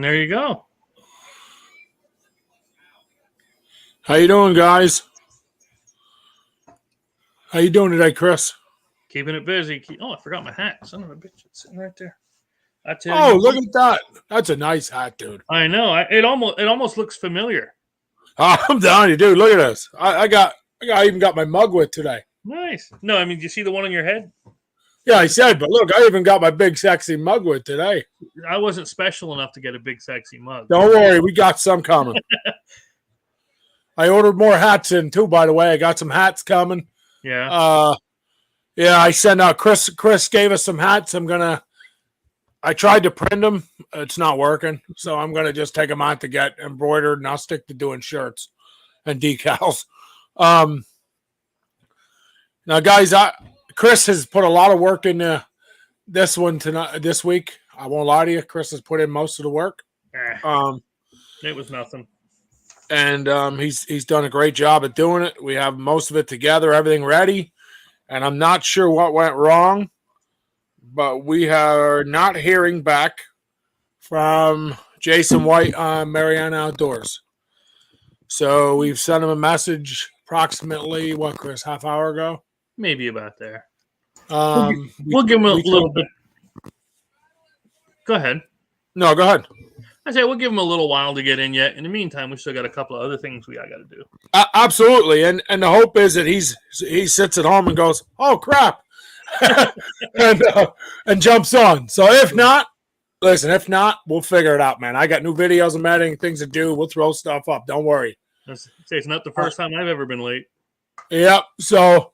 And there you go. How you doing, guys? How you doing today, Chris? Keeping it busy. Oh, I forgot my hat. Son of a bitch. It's sitting right there. I tell Oh, you. look at that. That's a nice hat, dude. I know. It almost looks familiar. I'm telling you, dude. Look at this. I even got my mug with today. Nice. No, I mean, do you see the one on your head? Yeah, I said, but look, I even got my big sexy mug with today. I wasn't special enough to get a big sexy mug. Don't worry, we got some coming. I ordered more hats in too, by the way. I got some hats coming. Yeah. Yeah, I sent out Chris gave us some hats. I tried to print them. It's not working. So I'm gonna just take them out to get embroidered, and I'll stick to doing shirts and decals. Now guys, Chris has put a lot of work into this one tonight this week. I won't lie to you. Chris has put in most of the work. It was nothing. And he's done a great job at doing it. We have most of it together, everything ready. And I'm not sure what went wrong, but we are not hearing back from Jason White on Mariana Outdoors. So we've sent him a message approximately, what, Chris, half hour ago? Maybe about there. We'll give him a little bit. Go ahead. No, go ahead. I say we'll give him a little while to get in yet. In the meantime, we still got a couple of other things we got to do. Absolutely, and the hope is that he sits at home and goes, "Oh crap," and jumps on. So if not, listen. If not, we'll figure it out, man. I got new videos I'm editing, things to do. We'll throw stuff up. Don't worry. It's not the first time I've ever been late. Yep. So,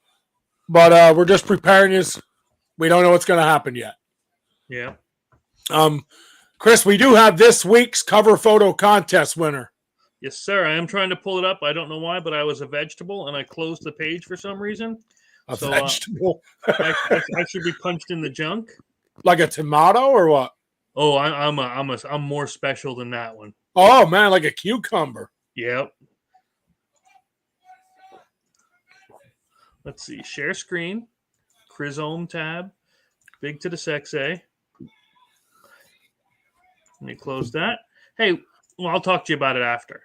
but we're just preparing you. We don't know what's going to happen yet. Yeah. Chris, we do have this week's cover photo contest winner. Yes, sir. I am trying to pull it up. I don't know why, but I was a vegetable and I closed the page for some reason. A vegetable? I should be punched in the junk. Like a tomato or what? Oh, I'm more special than that one. Oh man, like a cucumber. Yep. Let's see. Share screen. Chrysome tab. Big to the sex A. Let me close that. Hey, well, I'll talk to you about it after.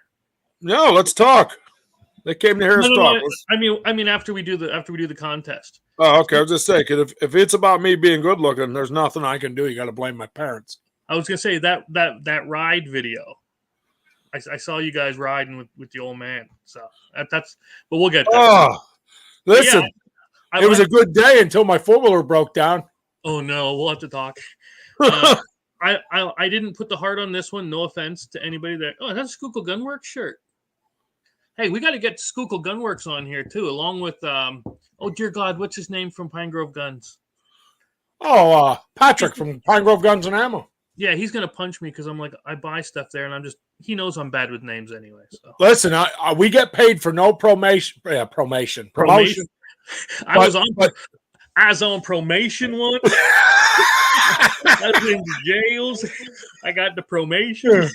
No, let's talk. They came to hear us talk. I mean, after we do the contest. Oh, okay. I was just saying, because if it's about me being good looking, there's nothing I can do. You got to blame my parents. I was gonna say that ride video. I saw you guys riding with the old man. So that's. But we'll get there. Oh, listen, yeah, it was a good day until my 4-wheeler broke down. Oh no, we'll have to talk. I didn't put the heart on this one. No offense to anybody that. Oh, that's a Schuylkill Gunworks shirt. Hey, we got to get Schuylkill Gunworks on here too, along with oh dear God, what's his name from Pine Grove Guns? Oh, Patrick from Pine Grove Guns and Ammo. Yeah, he's gonna punch me because I'm like I buy stuff there, and he knows I'm bad with names anyway. So listen, we get paid for no promotion. Yeah, promotion. I was on promotion once. I was in jails. I got the promotion.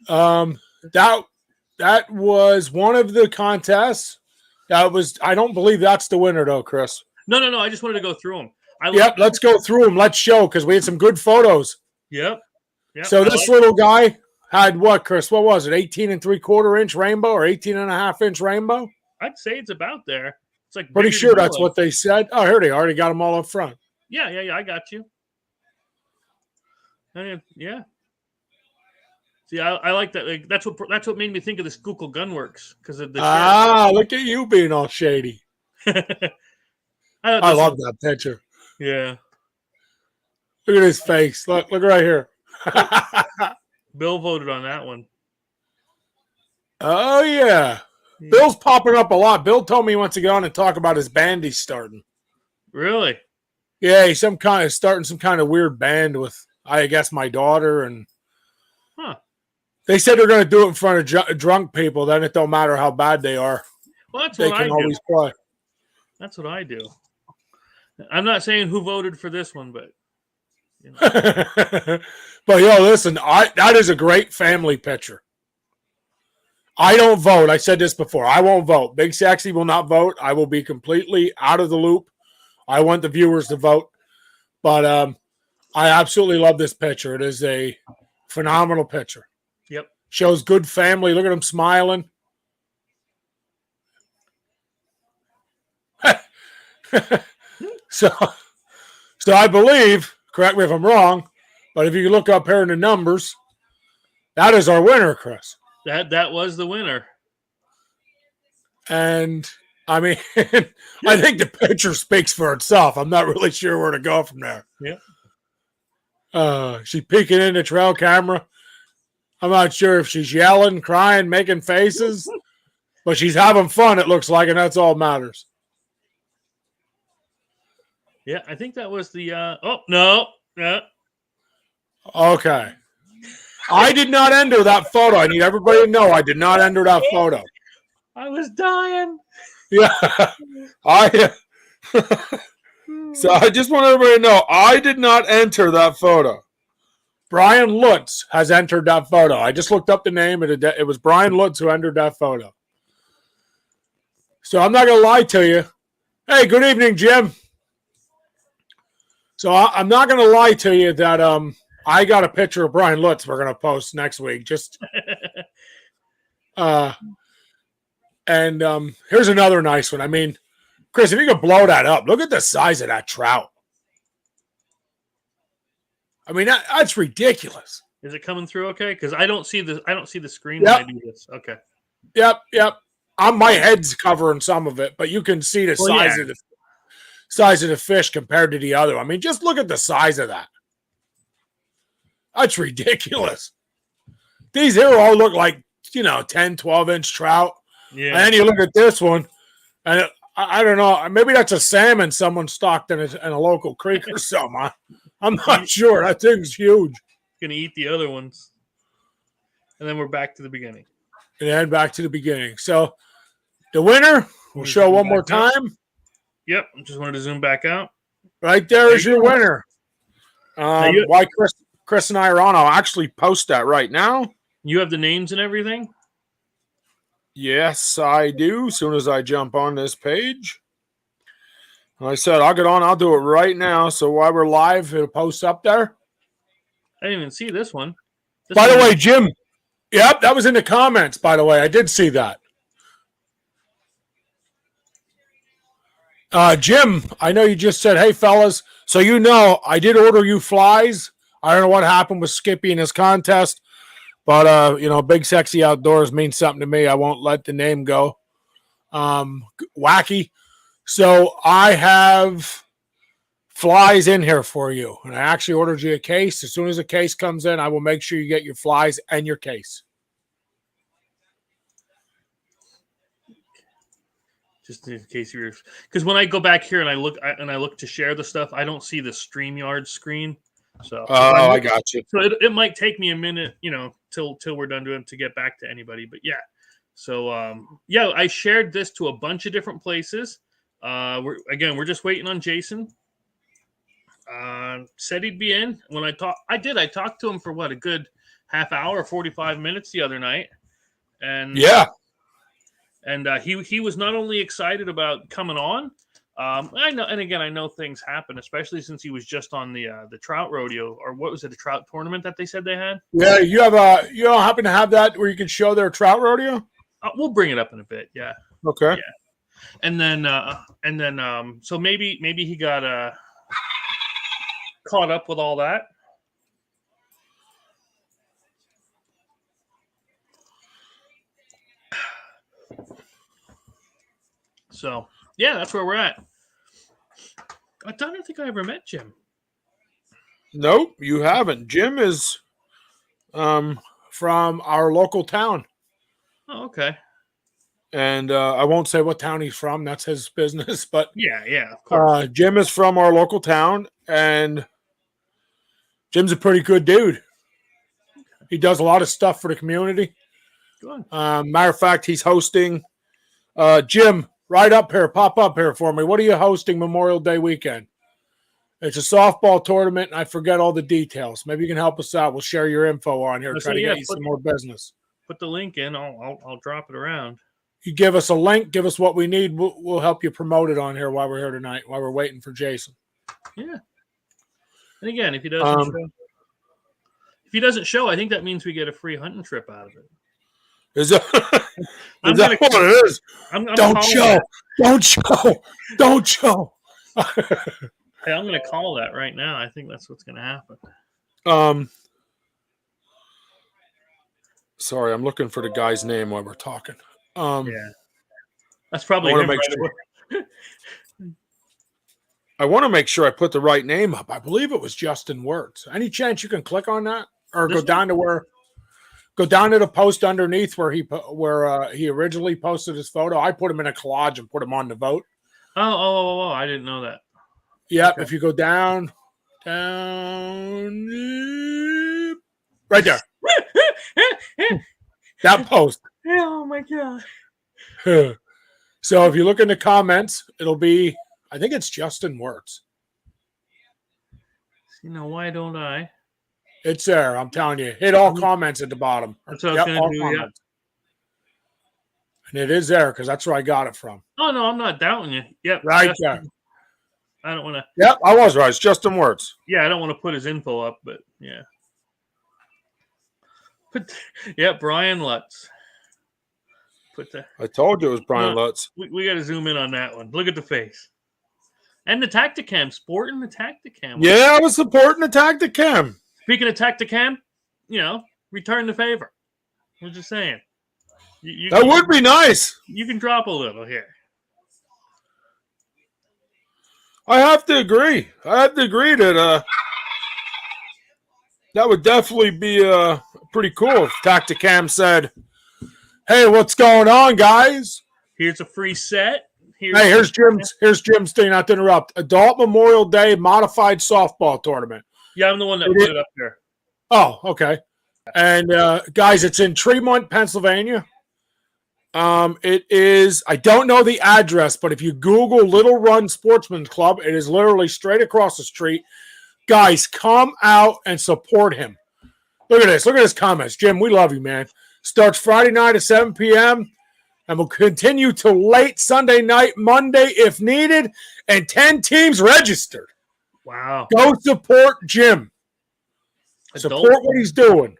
That was one of the contests. I don't believe that's the winner though, Chris. No. I just wanted to go through them. Let's go through them. Let's show because we had some good photos. Yep. So this little guy had what, Chris? What was it? 18 3/4 inch rainbow or 18.5 inch rainbow? I'd say it's about there. It's like pretty sure that's what they said. Oh, here they already got them all up front. Yeah. I got you. Yeah. See, I like that. Like, that's what made me think of the Schuylkill Gunworks because of the. Look at you being all shady. I love that picture. Yeah. Look at his face. Look right here. Bill voted on that one. Oh yeah. Bill's popping up a lot. Bill told me he wants to get on and talk about his band he's starting. Really? Yeah, he's starting some kind of weird band with, I guess, my daughter. And they said they're going to do it in front of drunk people. Then it don't matter how bad they are. Well, that's what I do. They can always play. That's what I do. I'm not saying who voted for this one, but. You know. But listen, that is a great family picture. I don't vote. I said this before. I won't vote. Big Sexy will not vote. I will be completely out of the loop. I want the viewers to vote. But I absolutely love this picture. It is a Phenomenal picture. Yep. Shows good family. Look at him smiling. so I believe, correct me if I'm wrong, but if you look up here in the numbers, that is our winner, Chris. That was the winner. And I mean, I think the picture speaks for itself. I'm not really sure where to go from there. Yeah. She's peeking in the trail camera. I'm not sure if she's yelling, crying, making faces, but she's having fun, it looks like, and that's all that matters. Yeah, I think that was the oh no. Okay. I did not enter that photo. I need everybody to know I did not enter that photo. I was dying. Yeah. So I just want everybody to know I did not enter that photo. Brian Lutz has entered that photo. I just looked up the name and it was Brian Lutz who entered that photo. So I'm not going to lie to you. Hey, good evening, Jim. So I'm not going to lie to you that I got a picture of Brian Lutz we're going to post next week. Just and here's another nice one. I mean, Chris, if you could blow that up, look at the size of that trout. I mean, that's ridiculous. Is it coming through okay? Because I don't see the screen Yep. when I do this. Okay. Yep. My head's covering some of it, but you can see the size of the fish compared to the other. I mean, just look at the size of that. That's ridiculous. These here all look like, 10, 12-inch trout. Yeah. And then you look at this one, and I don't know. Maybe that's a salmon someone stocked in a local creek or something. I'm not sure. That thing's huge. Gonna eat the other ones. And then we're back to the beginning. And then back to the beginning. So the winner, we'll show one more time. Yep. Just wanted to zoom back out. Right there is your winner. Why Chris and I are on, I'll actually post that right now. You have the names and everything? Yes, I do. As soon as I jump on this page. Like I said, I'll get on. I'll do it right now. So while we're live, it'll post up there. I didn't even see this one. By the way, Jim. Yep, that was in the comments, by the way. I did see that. Jim, I know you just said, hey, fellas. So I did order you flies. I don't know what happened with Skippy in his contest. But, Big Sexy Outdoors means something to me. I won't let the name go. Wacky. So I have flies in here for you. And I actually ordered you a case. As soon as the case comes in, I will make sure you get your flies and your case. Just in case you're... Because when I go back here and I look to share the stuff, I don't see the StreamYard screen. So I got you. So it might take me a minute, till we're done doing to get back to anybody. But yeah, so I shared this to a bunch of different places. We're just waiting on Jason. Said he'd be in when I talked to him for a good half hour, 45 minutes the other night, and he was not only excited about coming on. I know things happen, especially since he was just on the trout rodeo, or what was it, a trout tournament that they said they had? Yeah, you don't happen to have that where you can show their trout rodeo? We'll bring it up in a bit. Yeah. Okay. Yeah. And then so maybe he got caught up with all that. So yeah, that's where we're at. I don't think I ever met Jim. Nope, you haven't. Jim is from our local town. Oh, okay. And I won't say what town he's from. That's his business. But yeah, of course. Jim is from our local town, and Jim's a pretty good dude. He does a lot of stuff for the community. Good. Matter of fact, he's hosting. Jim, right up here, pop up here for me. What are you hosting Memorial Day weekend? It's a softball tournament, and I forget all the details. Maybe you can help us out. We'll share your info on here. Try to get you some more business. Put the link in. I'll drop it around. You give us a link. Give us what we need. We'll help you promote it on here while we're here tonight. While we're waiting for Jason. Yeah. And again, if he does, he doesn't show, I think that means we get a free hunting trip out of it. Is that, I'm is that what it is? I'm Don't show. that. Don't show. Don't show. Hey, I'm going to call that right now. I think that's what's going to happen. Sorry, I'm looking for the guy's name while we're talking. Yeah. That's probably him right away. I want to make sure I put the right name up. I believe it was Justin Wirtz. Any chance you can click on that or go down to the post underneath where he originally posted his photo? I put him in a collage and put him on the vote. Oh, I didn't know that. Yep. Okay. If you go down, right there. That post. Oh my God. So if you look in the comments, it'll be, I think it's Justin Wirtz. Why don't I? It's there. I'm telling you. Hit all comments at the bottom. That's what I was going to do, yeah. And it is there because that's where I got it from. Oh, no, I'm not doubting you. Yep. Right there. I don't want to. Yep, I was right. It's Justin Wirtz. Yeah, I don't want to put his info up, but yeah. Brian Lutz. I told you it was Brian Lutz. We got to zoom in on that one. Look at the face. And the Tacticam, sporting the Tacticam. Yeah, I was supporting the Tacticam. Speaking of Tacticam, return the favor. I'm just saying. That would be nice. You can drop a little here. I have to agree. That that would definitely be pretty cool if Tacticam said, "Hey, what's going on, guys? Here's a free set. Here's Jim's thing, not to interrupt. Adult Memorial Day Modified Softball Tournament." Yeah, I'm the one that put it up there. Oh, okay. And guys, it's in Tremont, Pennsylvania. It is, I don't know the address, but if you Google Little Run Sportsman's Club, it is literally straight across the street. Guys, come out and support him. Look at this. Look at his comments. Jim, we love you, man. Starts Friday night at 7 p.m. and will continue till late Sunday night, Monday if needed, and 10 teams registered. Wow. Go support Jim. Support what he's doing.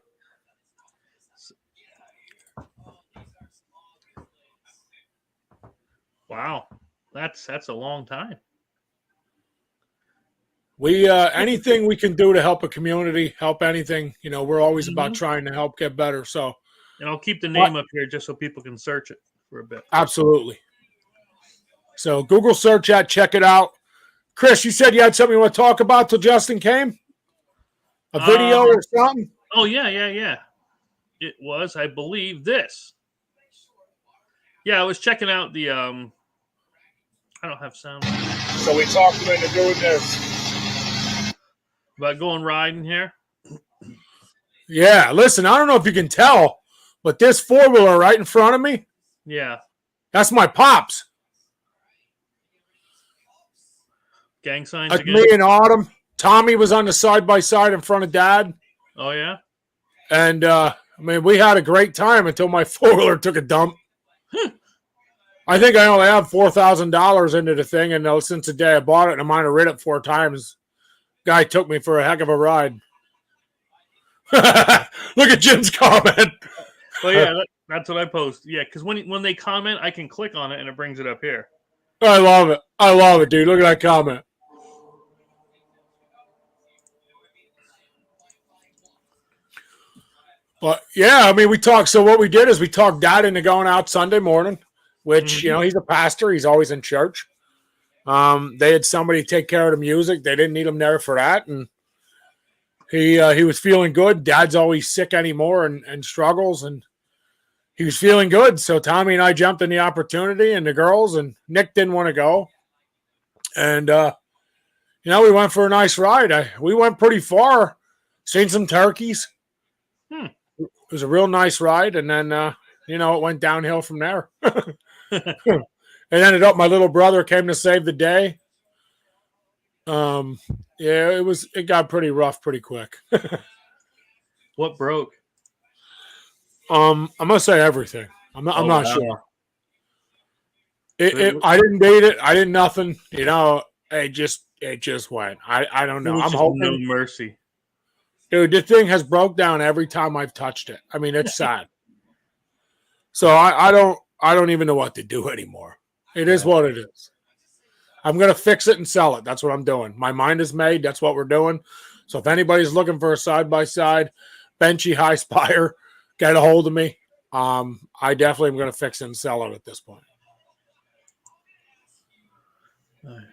Wow. That's a long time. We anything we can do to help a community, help anything, we're always about trying to help get better. So, and I'll keep the name up here just so people can search it for a bit. Absolutely. So Google search that, check it out. Chris, you said you had something you want to talk about till Justin came? A video or something? Oh, yeah. It was, I believe, this. Yeah, I was checking out the I don't have sound. So we talked him into doing this. About going riding here? Yeah, listen, I don't know if you can tell, but this four-wheeler right in front of me, yeah, that's my pops. Gang signs That's again? me and Autumn. Tommy was on the side-by-side in front of Dad. Oh, yeah? And, we had a great time until my four-wheeler took a dump. I think I only have $4,000 into the thing, and since the day I bought it, and I might have rid it 4 times. Guy took me for a heck of a ride. Look at Jim's comment. Well, yeah, that's what I post. Yeah, because when they comment, I can click on it, and it brings it up here. I love it, dude. Look at that comment. But, yeah, we talked. So what we did is we talked Dad into going out Sunday morning, which, he's a pastor. He's always in church. They had somebody take care of the music. They didn't need him there for that. And he was feeling good. Dad's always sick anymore and struggles. And he was feeling good. So Tommy and I jumped in the opportunity and the girls, and Nick didn't want to go. And, we went for a nice ride. We went pretty far, seen some turkeys. It was a real nice ride. And then, it went downhill from there. It ended up my little brother came to save the day. It got pretty rough pretty quick. What broke? I'm gonna say everything. I'm not sure. I didn't beat it. I didn't nothing. It just went. I don't know. I'm hoping no mercy. Dude, this thing has broke down every time I've touched it. I mean, it's sad. So I don't even know what to do anymore. It is what it is. I'm gonna fix it and sell it. That's what I'm doing. My mind is made. That's what we're doing. So if anybody's looking for a side by side, Benchy High Spire, get a hold of me. I definitely am gonna fix it and sell it at this point. All right.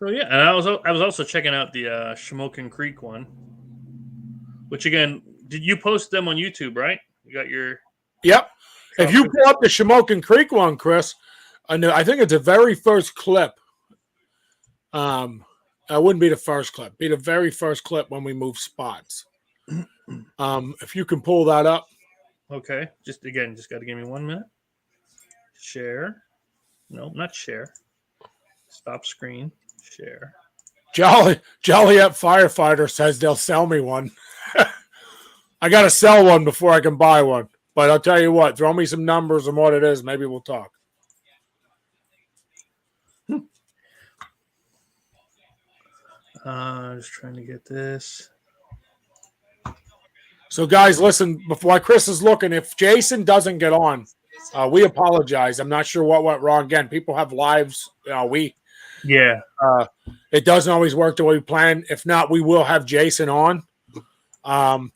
So yeah, and I was also checking out the Shamokin Creek one, which again, did you post them on YouTube? Right? You got your Yep. If you pull up the Shamokin Creek one, Chris, I think it's the very first clip. It wouldn't be the first clip. It'd be the very first clip when we move spots. If you can pull that up. Okay. Just got to give me 1 minute. Share. No, not share. Stop screen. Share. Joliet Firefighter says they'll sell me one. I got to sell one before I can buy one. But I'll tell you what, throw me some numbers and what it is. Maybe we'll talk. Just trying to get this. So, guys, listen, before Chris is looking, if Jason doesn't get on, we apologize. I'm not sure what went wrong. Again, people have lives. It doesn't always work the way we plan. If not, we will have Jason on. I'm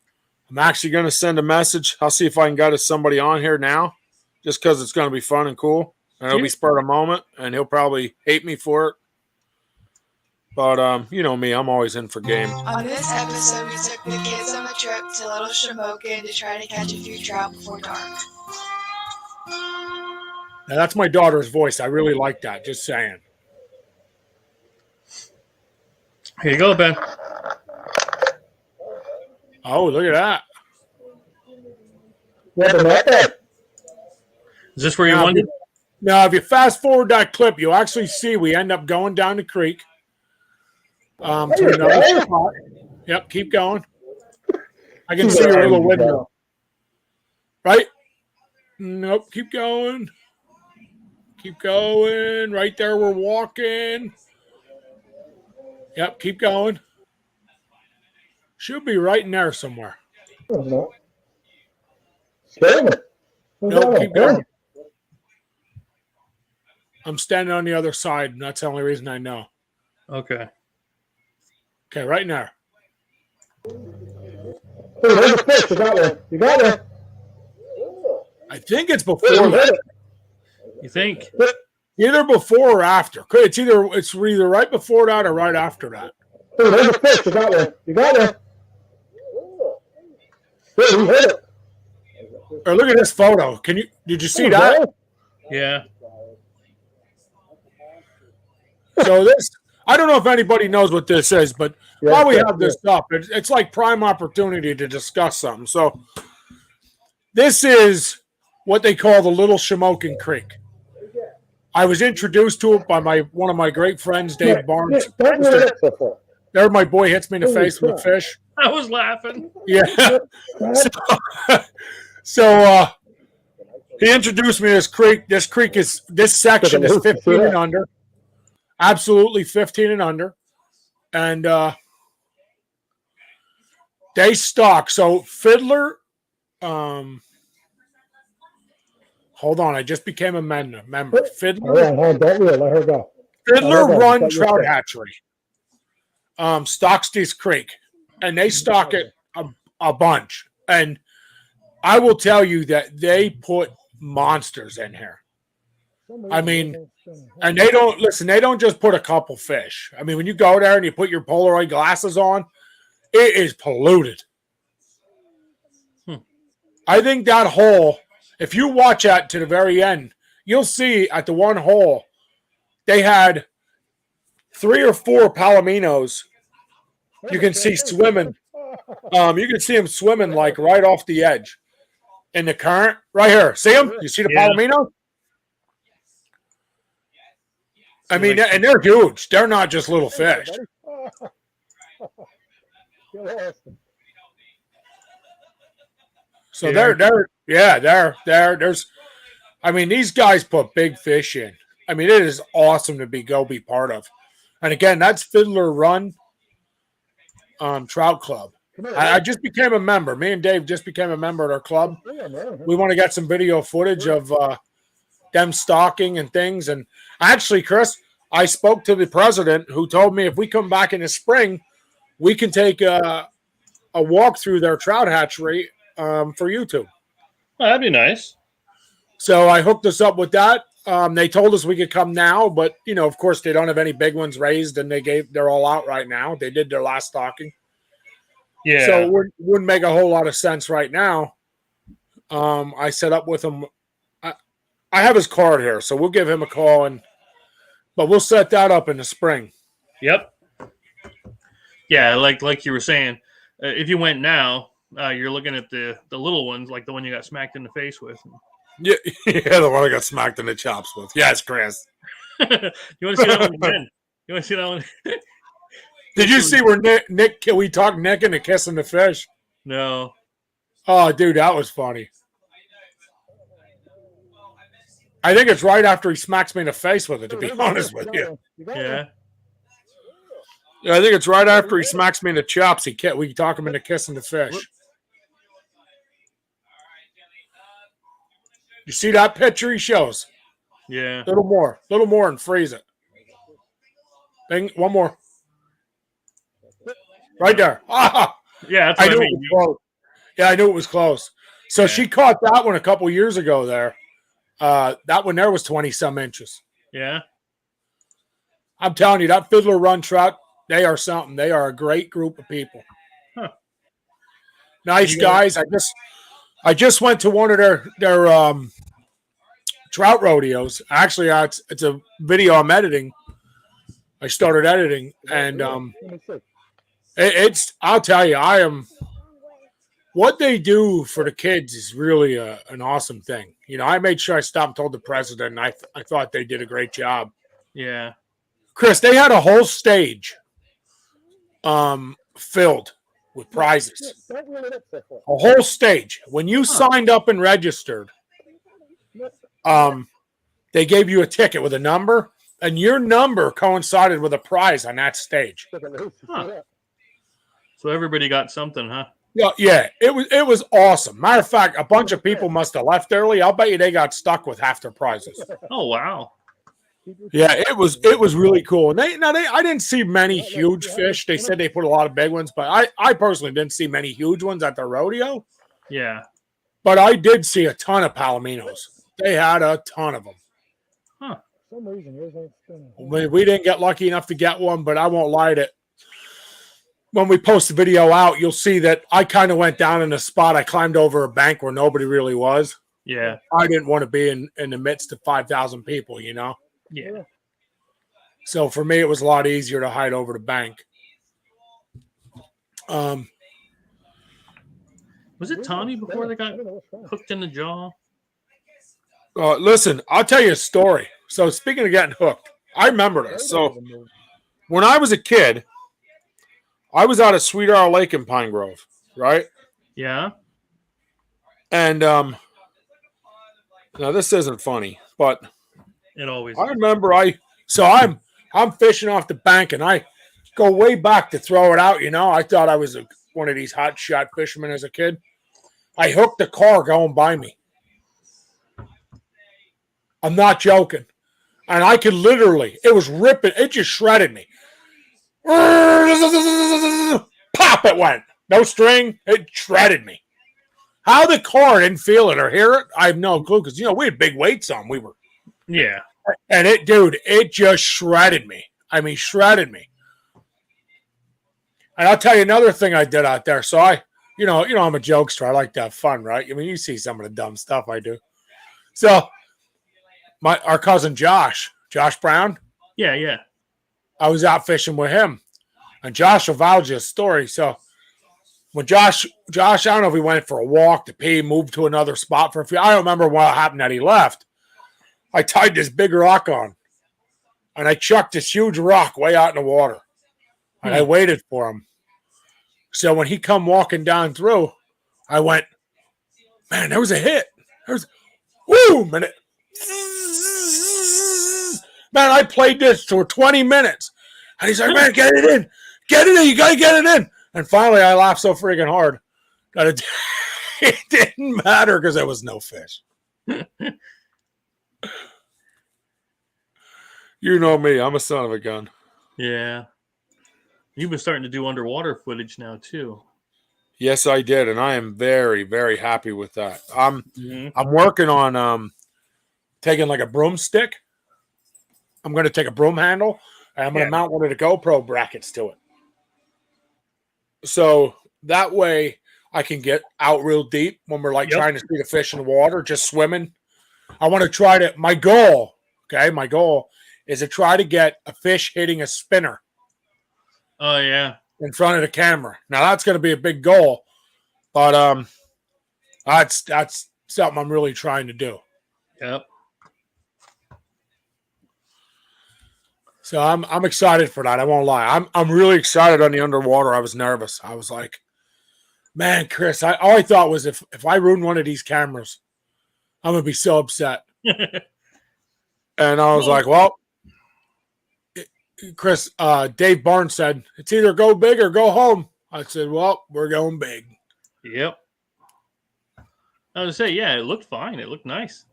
actually going to send a message. I'll see if I can get somebody on here now, just because it's going to be fun and cool. And it'll be spur of a moment, and he'll probably hate me for it. But, you know me, I'm always in for game. On this episode, we took the kids on a trip to Little Shamokin to try to catch a few trout before dark. Now, that's my daughter's voice. I really like that. Just saying. Here you go, Ben. Oh, look at that. Is this where you wanted? Now, if you fast forward that clip, you'll actually see we end up going down the creek. To another spot. Yep, keep going. I can see your little window. Right? Nope, keep going. Keep going. Right there, we're walking. Yep, keep going. Should be right in there somewhere. Nope, keep going. I'm standing on the other side, and that's the only reason I know. Okay. Okay, right in there. There's a fish. You got one. You got one. I think it's before that. You think? Either before or after. It's either right before that or right after that. There's a fish. You got one. You got one. You hit it. Or look at this photo. Did you see that? Yeah. So this, I don't know if anybody knows what this is, but while we have this up, it's like prime opportunity to discuss something. So this is what they call the Little Shamokin Creek. I was introduced to it by one of my great friends, Dave Barnes. There, my boy hits me in the face with a fish. I was laughing. Yeah. So he introduced me to this creek. This section is 15 and under. Absolutely 15 and under. And they stock. So Fiddler, hold on, I just became a member. Fiddler, let her go. Fiddler Run Trout Hatchery stocks this creek, and they stock it a bunch. And I will tell you that they put monsters in here. I mean, and they don't just put a couple fish. I mean, when you go there and you put your Polaroid glasses on, it is polluted. I think that hole, if you watch that to the very end, you'll see at the one hole, they had 3 or 4 palominos. You can see swimming. You can see them swimming like right off the edge in the current. Right here. See them? You see the palomino? I mean, and they're huge. They're not just little fish. So there's, I mean, these guys put big fish in. I mean, it is awesome to go be part of. And again, that's Fiddler Run. Trout Club. Come here. I just became a member. Me and Dave just became a member at our club. We want to get some video footage of them stalking and things. And actually, Chris, I spoke to the president who told me if we come back in the spring, we can take a walk through their trout hatchery for YouTube. Oh, that'd be nice. So I hooked us up with that. They told us we could come now, but of course, they don't have any big ones raised, and they're all out right now. They did their last stocking. Yeah. So it wouldn't make a whole lot of sense right now. I set up with him. I have his card here, so we'll give him a call, but we'll set that up in the spring. Yep. Yeah, like you were saying, if you went now, you're looking at the little ones, like the one you got smacked in the face with. Yeah, the one I got smacked in the chops with. Yes, Chris. You want to see that one again? You want to see that one? Did you see where Nick we talked Nick into kissing the fish? No. Oh, dude, that was funny. I think it's right after he smacks me in the face with it, to be honest with you. Yeah. Yeah, I think it's right after he smacks me in the chops. We talk him into kissing the fish. You see that picture he shows? Yeah. A little more, and freeze it. Bing, one more. Right there. Ah! Yeah, that's what I knew mean. it was close. Yeah, I knew it was close. So she caught that one a couple years ago there. That one there was 20-some inches. Yeah. I'm telling you, that Fiddler Run trout, they are something. They are a great group of people. Huh. Nice guys. I just went to one of their trout rodeos. Actually, it's a video I'm editing. I started editing, and I'll tell you, what they do for the kids is really an awesome thing. I made sure I stopped and told the president, and I thought they did a great job. Yeah. Chris, they had a whole stage filled with prizes. A whole stage. When you signed up and registered, they gave you a ticket with a number, and your number coincided with a prize on that stage. Huh. So everybody got something, huh? Yeah, it was awesome. Matter of fact, a bunch of people must have left early. I'll bet you they got stuck with half their prizes. Oh wow. Yeah, it was really cool. And I didn't see many huge fish. They said they put a lot of big ones, but I personally didn't see many huge ones at the rodeo. Yeah. But I did see a ton of palominos. They had a ton of them. Huh. For some reason, yours ain't spinning. We didn't get lucky enough to get one, but I won't lie to it. When we post the video out, you'll see that I kind of went down in a spot. I climbed over a bank where nobody really was. Yeah. I didn't want to be in the midst of 5,000 people, Yeah. So for me, it was a lot easier to hide over the bank. Was it Tommy before they got hooked in the jaw? Listen, I'll tell you a story. So speaking of getting hooked, I remember this. So when I was a kid, I was out at Sweetheart Lake in Pine Grove, right? Yeah. And now this isn't funny, but It always I remember I'm fishing off the bank and I go way back to throw it out. I thought I was one of these hot shot fishermen as a kid. I hooked a car going by me. I'm not joking. And I could literally, it was ripping, it just shredded me. Pop, it went. No string, it shredded me. How the car didn't feel it or hear it, I have no clue, because we had big weights on. Yeah. And it just shredded me. I mean, shredded me. And I'll tell you another thing I did out there. So I'm a jokester. I like to have fun, right? I mean, you see some of the dumb stuff I do. So our cousin Josh Brown. Yeah. I was out fishing with him, and Josh will vouch his story. So when Josh, I don't know if he went for a walk to pee, moved to another spot for a few. I don't remember what happened that he left. I tied this big rock on, and I chucked this huge rock way out in the water, and I waited for him. So when he come walking down through, I went, man, there was a hit. Boom, and man, I played this for 20 minutes. And he's like, man, get it in. You got to get it in. And finally, I laughed so freaking hard that it didn't matter because there was no fish. You know me. I'm a son of a gun. Yeah. You've been starting to do underwater footage now, too. Yes, I did. And I am very, very happy with that. I'm Mm-hmm. working on taking like a broomstick. I'm going to take a broom handle and I'm going to mount one of the GoPro brackets to it. So that way I can get out real deep when we're like trying to see the fish in the water, just swimming. I want to try to, my goal is to try to get a fish hitting a spinner. Oh, yeah. In front of the camera. Now that's going to be a big goal, but that's something I'm really trying to do. Yep. So I'm excited for that. I won't lie. I'm really excited on the underwater. I was nervous. I was like, man, Chris, all I thought was if I ruin one of these cameras, I'm gonna be so upset. And I was like, well, Chris, Dave Barnes said, it's either go big or go home. I said, well, we're going big. Yep. I was going to say, yeah, it looked fine. It looked nice.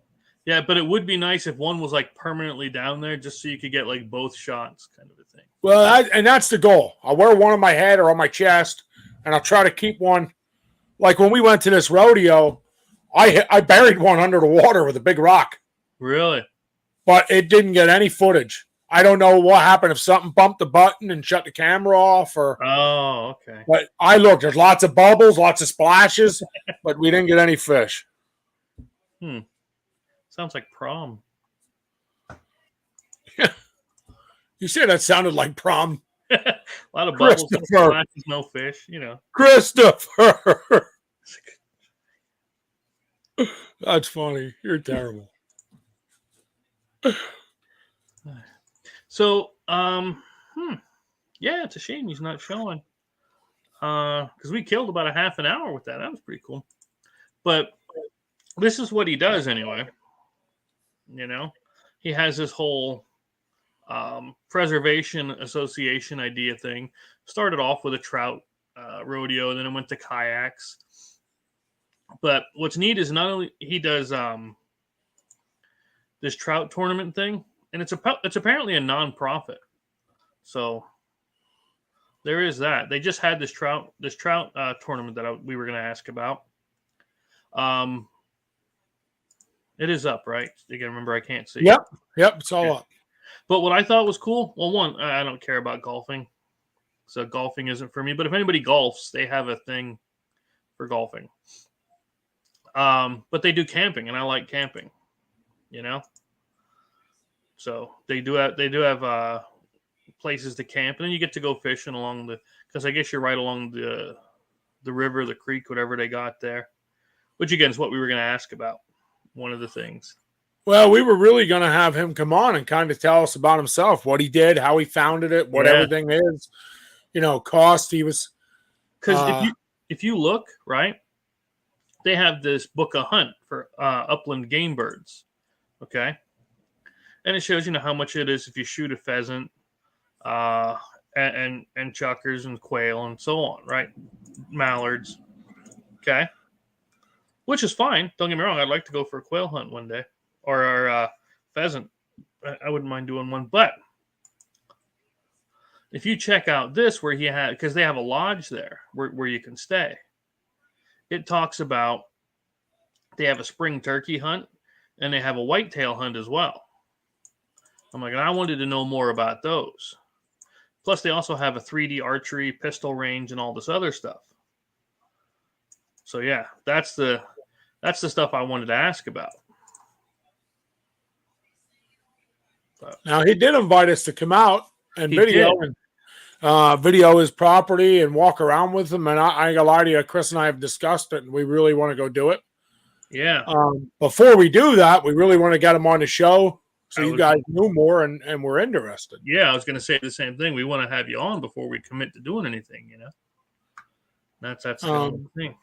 Yeah, but it would be nice if one was like permanently down there just so you could get like both shots kind of a thing. Well, and that's the goal. I'll wear one on my head or on my chest, and I'll try to keep one. Like when we went to this rodeo, I buried one under the water with a big rock. Really? But it didn't get any footage. I don't know what happened, if something bumped the button and shut the camera off or. Oh, okay. But I looked, there's lots of bubbles, lots of splashes, but we didn't get any fish. Sounds like prom. You said that sounded like prom. A lot of bubbles, no splashes, no fish, you know. Christopher! That's funny. You're terrible. So, yeah, it's a shame he's not showing. Because we killed about a half an hour with that. That was pretty cool. But this is what he does anyway. You know, he has this whole preservation association idea thing. Started off with a trout rodeo, and then it went to kayaks. But what's neat is not only he does this trout tournament thing, and it's apparently a non-profit. So there is that. They just had this trout tournament that we were going to ask about. It is up, right? Again, remember I can't see. Yep, it's all up. But what I thought was cool, well, one, I don't care about golfing, so golfing isn't for me. But if anybody golfs, they have a thing for golfing. But they do camping, and I like camping. You know, so they do have places to camp, and then you get to go fishing along because I guess you're right along the river, the creek, whatever they got there. Which again is what we were going to ask about. One of the things. Well, we were really going to have him come on and kind of tell us about himself, what he did, how he founded it, what everything is, cost. He was because if you look right, they have this book a hunt for upland game birds, okay, and it shows how much it is if you shoot a pheasant, and chuckers and quail and so on, right, mallards, okay. Which is fine. Don't get me wrong. I'd like to go for a quail hunt one day or a pheasant. I wouldn't mind doing one. But if you check out this where he had, because they have a lodge there where you can stay. It talks about they have a spring turkey hunt and they have a whitetail hunt as well. I'm like, and I wanted to know more about those. Plus, they also have a 3D archery, pistol range, and all this other stuff. So yeah, that's the stuff I wanted to ask about. Now he did invite us to come out and video his property and walk around with him. And I ain't gonna lie to you, Chris and I have discussed it, and we really want to go do it. Yeah. Before we do that, we really want to get him on the show so you guys knew more and we're interested. Yeah, I was gonna say the same thing. We want to have you on before we commit to doing anything. That's the thing.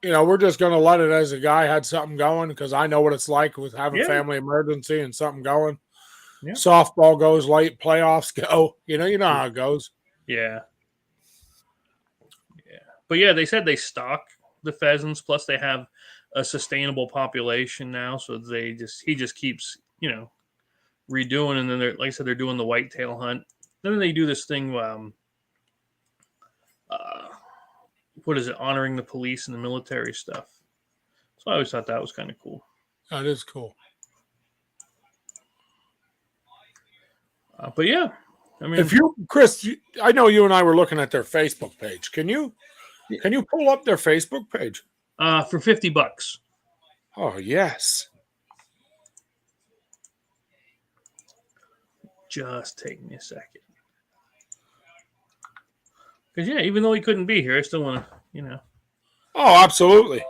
We're just going to let it as a guy had something going because I know what it's like with having a family emergency and something going. Yeah. Softball goes late, playoffs go. You know how it goes. Yeah. But yeah, they said they stock the pheasants. Plus, they have a sustainable population now, so he just keeps redoing. And then they're like I said, they're doing the whitetail hunt. Then they do this thing. Uh, what is it? Honoring the police and the military stuff. So I always thought that was kind of cool. That is cool. But yeah, I mean, If you, Chris, I know you and I were looking at their Facebook page. Can you pull up their Facebook page? for $50. Oh yes. Just take me a second. Because yeah, even though he couldn't be here, I still want to, Oh, absolutely.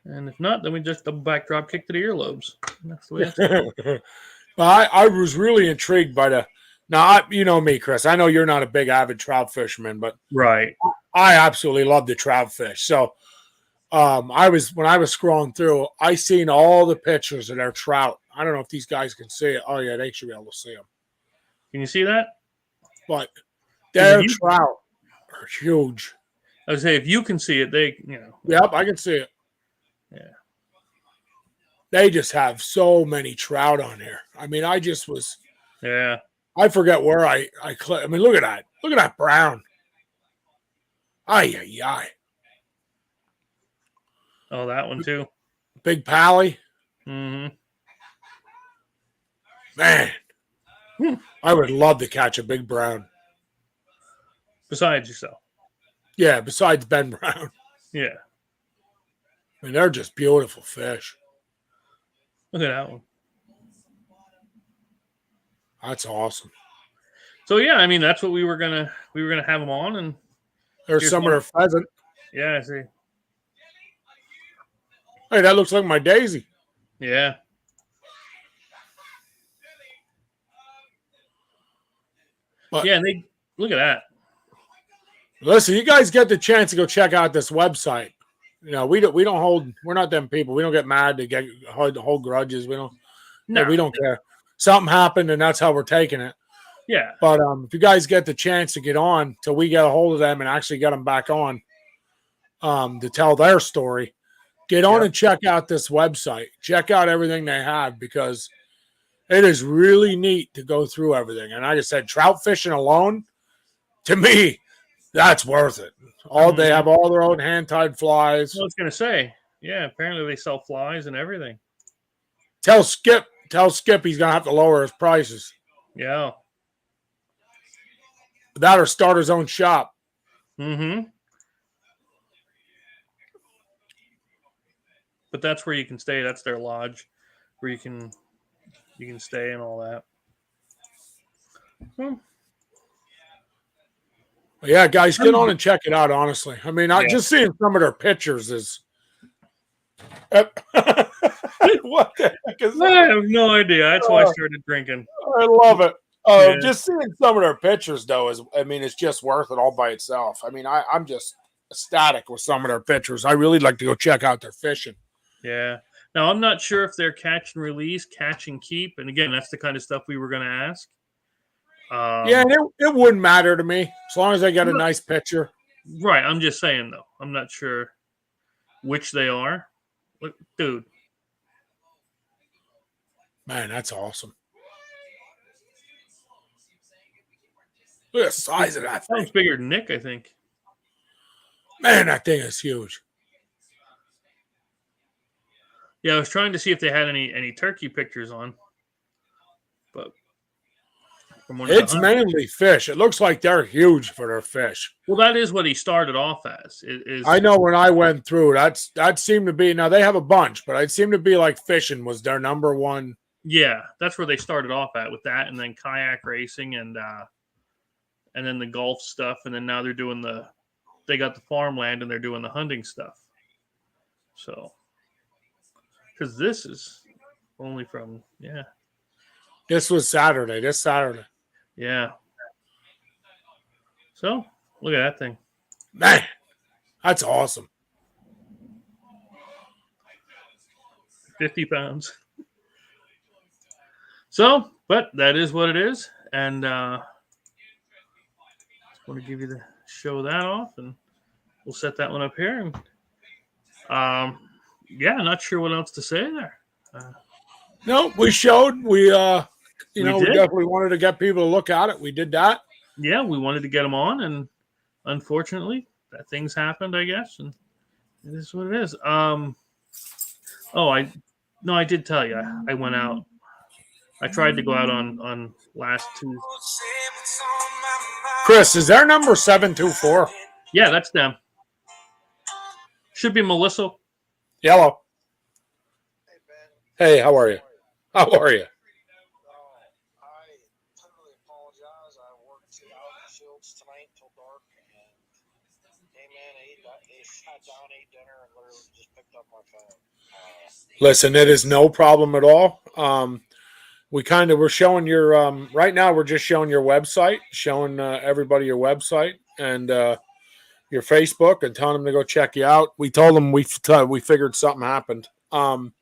And if not, then we just double back drop kick to the earlobes. And that's the way it's Well, I was really intrigued by the. Now, you know me, Chris. I know you're not a big avid trout fisherman, but right. I absolutely love the trout fish. So, when I was scrolling through, I seen all the pictures of their trout. I don't know if these guys can see it. Oh yeah, they should be able to see them. Can you see that? But their trout are huge. I would say if you can see it, Yep, I can see it. Yeah. They just have so many trout on here. I mean, I just was. Yeah. I forget where I click. I mean, look at that. Look at that brown. Ay, ay, ay. Oh, that one too. Big pally. Mm-hmm. Man, I would love to catch a big brown. Besides yourself. Yeah, besides Ben Brown. Yeah. I mean, they're just beautiful fish. Look at that one. That's awesome. So yeah, I mean that's what we were gonna have them on, and There's some of their pheasant. Yeah, I see. Hey, that looks like my daisy. Yeah. But, yeah, and they look at that. Listen, you guys get the chance to go check out this website. We don't hold. We're not them people. We don't get mad to hold grudges. We don't care. Something happened, and that's how we're taking it. Yeah. But if you guys get the chance to get on, till we get a hold of them and actually get them back on, to tell their story, get on and check out this website. Check out everything they have, because it is really neat to go through everything. And like I said, trout fishing alone, to me, that's worth it. They have all their own hand-tied flies. I was going to say, yeah, apparently they sell flies and everything. Tell Skip he's going to have to lower his prices. Yeah. That or start his own shop. Mm-hmm. But that's where you can stay. That's their lodge where you can stay and all that. Yeah, guys, get on and check it out, honestly. I mean, just seeing some of their pictures is... What the heck is that? I have no idea. That's why I started drinking. I love it. Just seeing some of their pictures, though, it's just worth it all by itself. I mean, I'm just ecstatic with some of their pictures. I really like to go check out their fishing. Yeah. Now, I'm not sure if they're catch and release, catch and keep. And again, that's the kind of stuff we were going to ask. It wouldn't matter to me as long as I get a nice picture. Right. I'm just saying, though. I'm not sure which they are. Look, dude. Man, that's awesome. Look at the size of that thing. Sounds bigger than Nick, I think. Man, that thing is huge. Yeah, I was trying to see if they had any turkey pictures on. But it's mainly fish. It looks like they're huge for their fish. Well, that is what he started off as. I know when I went through, that seemed to be, now they have a bunch, but it seemed to be like fishing was their number one. Yeah, that's where they started off at, with that, and then kayak racing and then the golf stuff, and then now they got the farmland and they're doing the hunting stuff. So, because this is only from, This was Saturday. This Saturday. Yeah. So, look at that thing. Man, that's awesome. 50 pounds. So, but that is what it is. And want to give you the show that off, and we'll set that one up here. And yeah, not sure what else to say there. No, we showed. We We we did. definitely wanted to get people to look at it. We did that. Yeah, we wanted to get them on, and unfortunately, that things happened, I guess, and it is what it is. Oh, I did tell you, I went out. I tried to go out on last Tuesday. Chris, is their number 724? Yeah, that's them. Should be Melissa. Yellow. Hey, Ben. Hey, how are you? How are you? I totally apologize. I worked out in the fields tonight till dark, and hey, man, I sat down, ate dinner, and literally just picked up my phone. Listen, it is no problem at all. We're showing your right now. We're just showing your website, showing everybody your website and your Facebook, and telling them to go check you out. We told them we figured something happened. And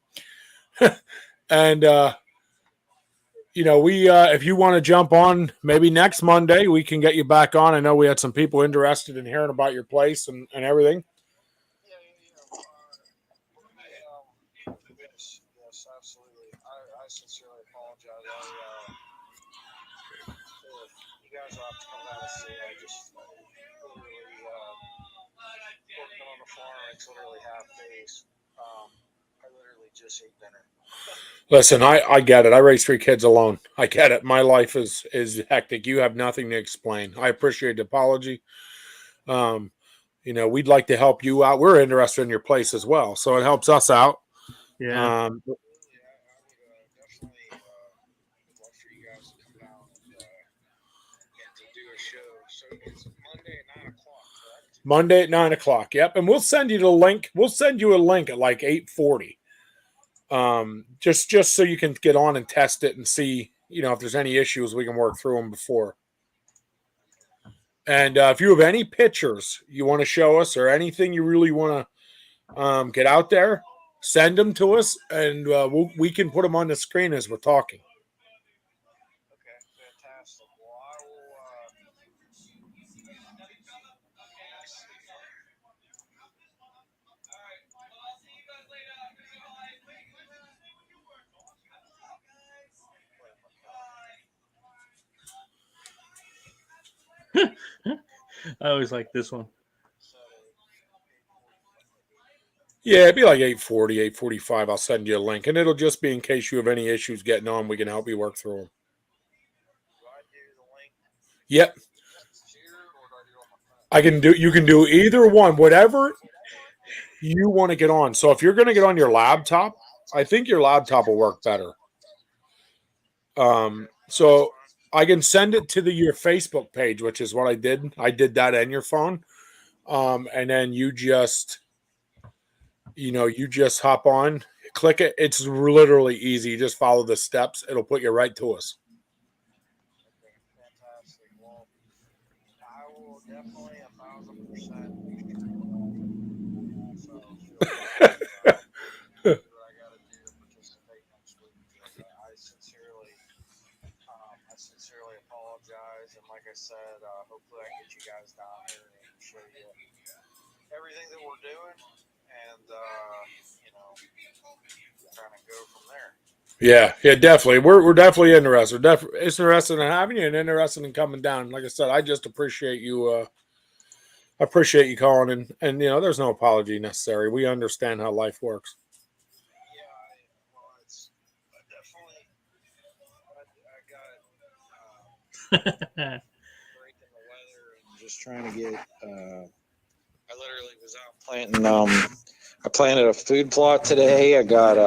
we if you want to jump on maybe next Monday, we can get you back on. I know we had some people interested in hearing about your place and everything. Yes, absolutely. I sincerely apologize. You guys will have to come down and see. I just literally working on the farm. It's literally half days. I literally just ate dinner. Listen, I get it. I raised 3 kids alone. I get it. My life is hectic. You have nothing to explain. I appreciate the apology. We'd like to help you out. We're interested in your place as well, so it helps us out. Yeah. I would definitely love for you guys to come down and to do a show. So it's Monday at 9 o'clock, correct? Monday at 9 o'clock. Yep, and we'll send you the link. We'll send you a link at like 8:40. Just so you can get on and test it and see, if there's any issues, we can work through them before. And if you have any pictures you want to show us or anything you really want to get out there, send them to us, and we can put them on the screen as we're talking. Okay, fantastic. Well, I will. I always like this one. Yeah, it'd be like 8:40, 8:45. I'll send you a link, and it'll just be in case you have any issues getting on. We can help you work through them. Do I do the link Yep, here, or do I do it on my phone? I can do. You can do either one, whatever you want to get on. So if you're going to get on your laptop, I think your laptop will work better. So I can send it to your Facebook page, which is what I did. I did that on your phone, and then you just hop on, click it. It's literally easy. You just follow the steps. It'll put you right to us. Okay, fantastic. Well, I will definitely 1,000% be sure to also feel what I got to do to participate next week. I sincerely apologize, and like I said, hopefully I can get you guys down here and show you everything that we're doing, and kind of go from there. Yeah, definitely. We're definitely interested. Interested in having you and interested in coming down. Like I said, I just appreciate you. I appreciate you calling, and there's no apology necessary. We understand how life works. Yeah, it's definitely. I got breaking the weather and just trying to get. I literally was out planting. I planted a food plot today. I got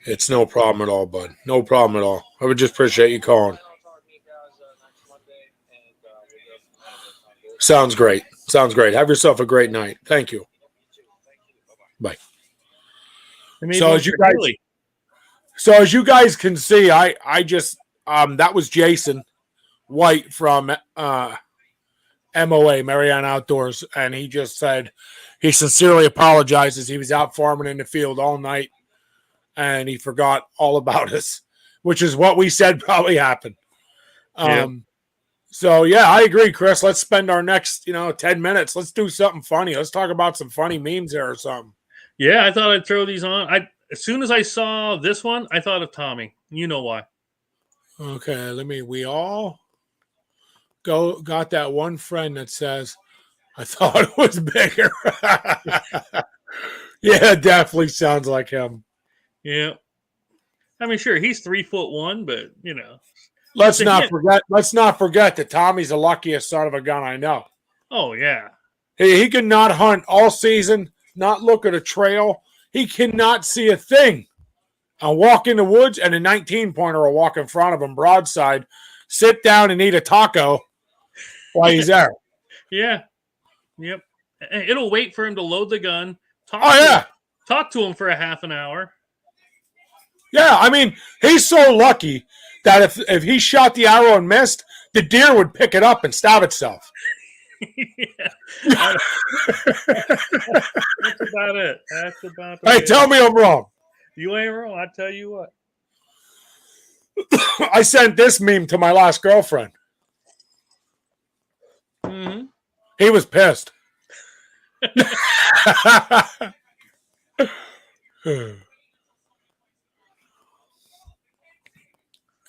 It's no problem at all, bud. No problem at all. I would just appreciate you calling. Sounds great. Sounds great. Have yourself a great night. Thank you. Bye. So as you guys can see, I just that was Jason White from MOA, Mariana Outdoors, and he just said he sincerely apologizes. He was out farming in the field all night, and he forgot all about us, which is what we said probably happened. Yeah. So, yeah, I agree, Chris. Let's spend our next, 10 minutes. Let's do something funny. Let's talk about some funny memes there or something. Yeah, I thought I'd throw these on. As soon as I saw this one, I thought of Tommy. You know why? Okay, we all got that one friend that says, I thought it was bigger. Yeah, it definitely sounds like him. Yeah. I mean, sure, he's 3'1", but Let's It's a not hit. forget that Tommy's the luckiest son of a gun I know. Oh yeah. He cannot hunt all season, not look at a trail. He cannot see a thing. I'll walk in the woods and a 19-pointer will walk in front of him broadside, sit down and eat a taco while he's there. Yeah. Yep. It'll wait for him to load the gun. Talk to him for a half an hour. Yeah, I mean, he's so lucky that if he shot the arrow and missed, the deer would pick it up and stab itself. That's about it. That's about it. Hey, tell me I'm wrong. You ain't wrong. I tell you what. I sent this meme to my last girlfriend. Mm-hmm. He was pissed.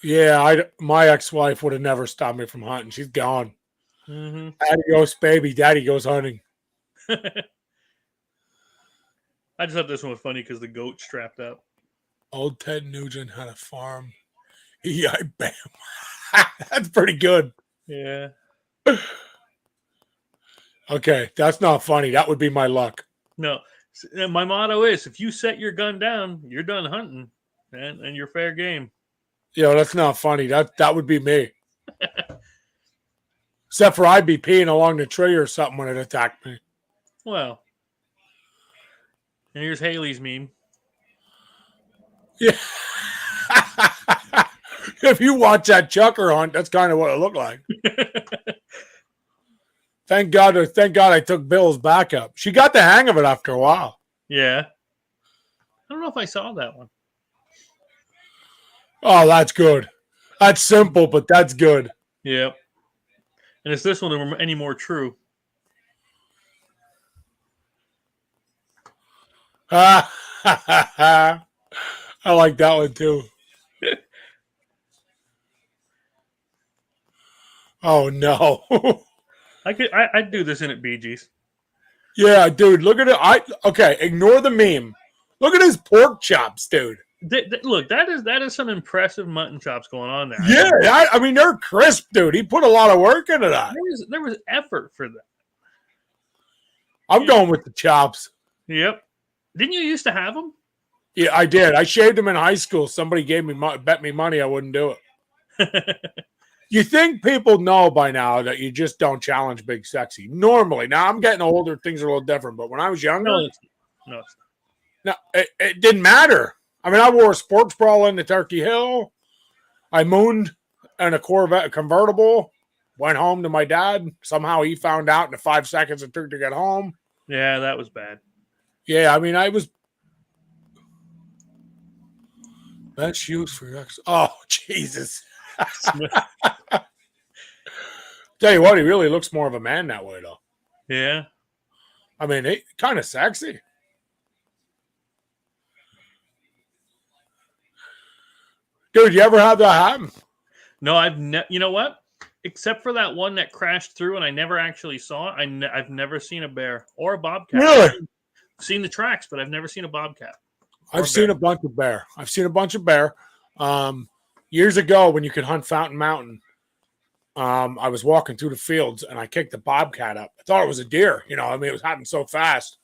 Yeah, my ex-wife would have never stopped me from hunting. She's gone. Mm-hmm. Adios, baby. Daddy goes hunting. I just thought this one was funny because the goat strapped up. Old Ted Nugent had a farm. Yeah, bam. That's pretty good. Yeah. Okay, that's not funny. That would be my luck. No. My motto is: if you set your gun down, you're done hunting, and you're fair game. That's not funny. That would be me. Except for I'd be peeing along the tree or something when it attacked me. Well, and here's Haley's meme. Yeah. If you watch that chucker hunt, that's kind of what it looked like. Thank God I took Bill's backup. She got the hang of it after a while. Yeah. I don't know if I saw that one. Oh, that's good. That's simple, but that's good. Yep. And is this one any more true? I like that one too. Oh no. I'd do this in at BG's. Yeah, dude, look at it. Okay, ignore the meme. Look at his pork chops, dude. Look, that is some impressive mutton chops going on there. Yeah, I mean they're crisp, dude. He put a lot of work into that. There was effort for that. I'm going with the chops. Yep. Didn't you used to have them? Yeah, I did. I shaved them in high school. Somebody bet me money I wouldn't do it. You think people know by now that you just don't challenge Big Sexy. Normally. Now, I'm getting older. Things are a little different. But when I was younger, no, it didn't matter. I mean, I wore a sports bra into Turkey Hill. I mooned in a Corvette convertible. Went home to my dad. Somehow he found out in the 5 seconds it took to get home. Yeah, that was bad. Yeah, I mean, I was... Best use for your ex... Oh, Jesus. Tell you what, he really looks more of a man that way, though. Yeah. I mean, he kind of sexy. Dude, you ever have that happen? No, you know what? Except for that one that crashed through and I never actually saw it, I've never seen a bear or a bobcat. Really? I've seen the tracks, but I've never seen a bobcat. I've seen a bunch of bear. Years ago when you could hunt Fountain Mountain, I was walking through the fields and I kicked the bobcat up. I thought it was a deer. I mean, it was happening so fast.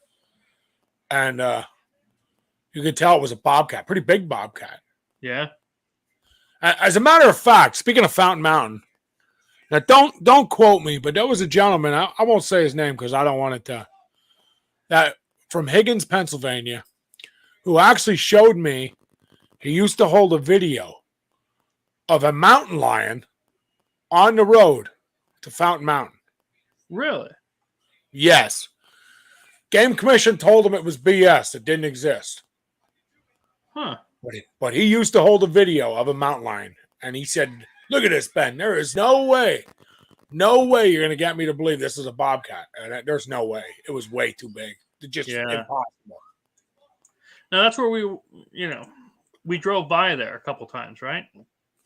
And you could tell it was a bobcat, pretty big bobcat. Yeah. As a matter of fact, speaking of Fountain Mountain, now don't quote me, but there was a gentleman, I won't say his name because I don't want it to, that from Higgins, Pennsylvania, who actually showed me he used to hold a video of a mountain lion on the road to Fountain Mountain. Really? Yes. Game Commission told him it was BS. It didn't exist. Huh. But he used to hold a video of a mountain lion, and he said, "Look at this, Ben. There is no way you're going to get me to believe this is a bobcat. And there's no way. It was way too big. It's just impossible." Now that's where we drove by there a couple times, right?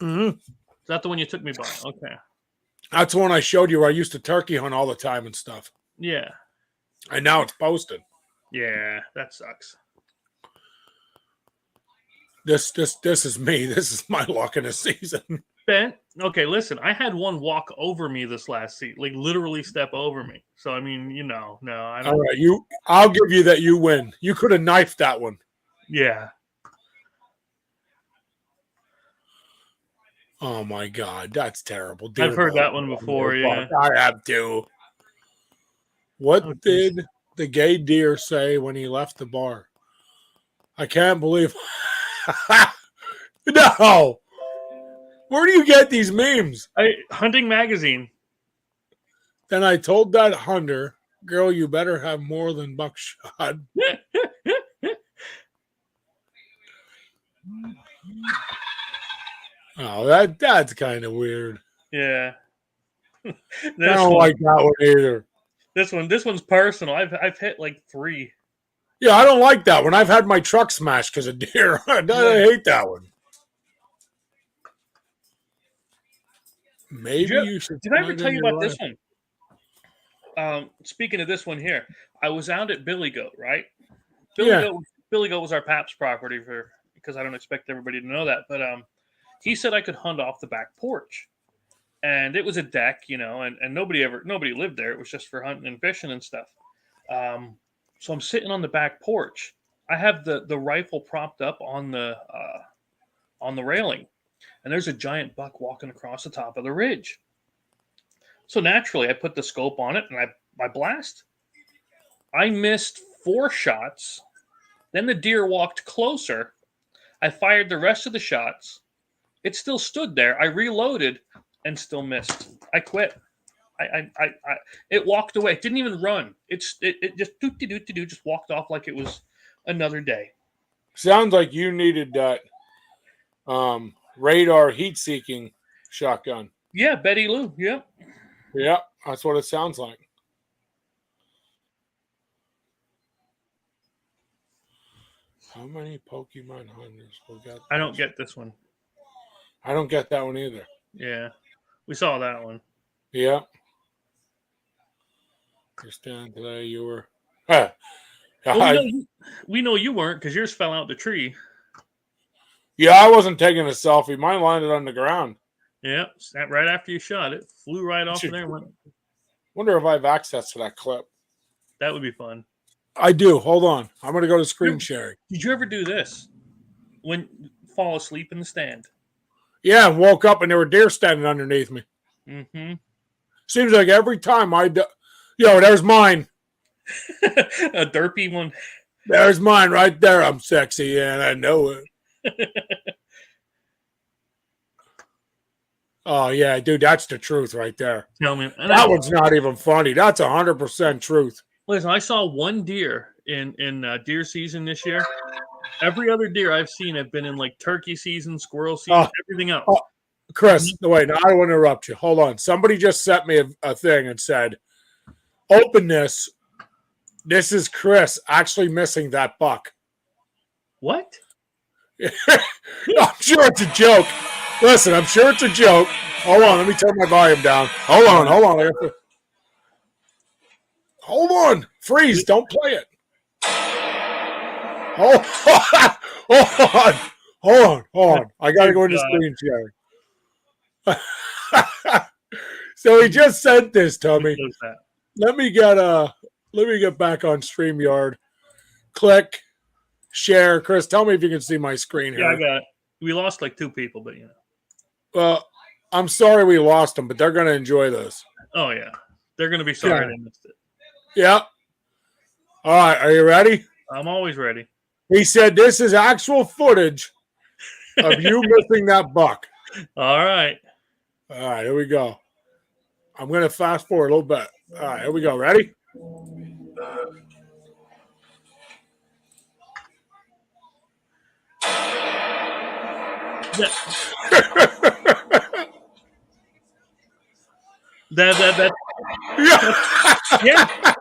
Mm-hmm. Is that the one you took me by? Okay. That's the one I showed you where I used to turkey hunt all the time and stuff. Yeah. And now it's posted. Yeah, that sucks. This is me. This is my luck in the season. Ben, okay, listen. I had one walk over me this last seat, like literally step over me. So I mean, no, I don't. All right, I'll give you that. You win. You could have knifed that one. Yeah. Oh my God, that's terrible. I've heard that one before. Yeah. I have too. What did the gay deer say when he left the bar? I can't believe. No. Where do you get these memes? Hunting magazine. Then I told that hunter, "Girl, you better have more than buckshot." Oh, that's kind of weird. Yeah. I don't like that one either. This one's personal. I've hit like 3. Yeah, I don't like that one. I've had my truck smashed because of deer. I hate that one. Maybe you should. Did I ever tell you about this one? Speaking of this one here, I was out at Billy Goat, right? Billy Goat was our Paps property because I don't expect everybody to know that, but he said I could hunt off the back porch, and it was a deck, and nobody lived there. It was just for hunting and fishing and stuff. So I'm sitting on the back porch. I have the rifle propped up on the railing, and there's a giant buck walking across the top of the ridge. So naturally, I put the scope on it and I blast. I missed 4 shots. Then the deer walked closer. I fired the rest of the shots. It still stood there. I reloaded and still missed. I quit. It walked away. It didn't even run. It just just walked off like it was another day. Sounds like you needed that radar heat-seeking shotgun. Yeah, Betty Lou. Yeah. Yeah, that's what it sounds like. How many Pokemon hunters will get? I don't get this one. I don't get that one either. Yeah, we saw that one. Yeah. Understand today you were. Well, we know you weren't because yours fell out the tree. Yeah, I wasn't taking a selfie. Mine landed on the ground. Yeah, right after you shot it, flew right off there. Wonder if I have access to that clip. That would be fun. I do. Hold on. I'm going to go to screen sharing. Did you ever do this? When fall asleep in the stand? Yeah, woke up and there were deer standing underneath me. Mm-hmm. Seems like every time there's mine. A derpy one. There's mine right there. I'm sexy and I know it. Oh, yeah, dude, that's the truth right there. Tell me. That one's not even funny. That's 100% truth. Listen, I saw one deer in deer season this year. Every other deer I've seen have been in like turkey season, squirrel season, everything else. Chris, wait, now I don't want to interrupt you. Hold on. Somebody just sent me a thing and said, "Open this. This is Chris actually missing that buck." What? I'm sure it's a joke. Listen, I'm sure it's a joke. Hold on, let me turn my volume down. Hold on. Hold on. Freeze. Don't play it. Hold on. I got to go into screen sharing. So he just sent this to me. Let me get back on StreamYard. Click, share. Chris, tell me if you can see my screen here. Yeah, I got it. We lost like 2 people, but Well, I'm sorry we lost them, but they're going to enjoy this. Oh, yeah. They're going to be sorry they missed it. Yeah. All right. Are you ready? I'm always ready. He said this is actual footage of you missing that buck. All right. All right. Here we go. I'm going to fast forward a little bit. All right, here we go. Ready? Yeah. That Yeah. yeah.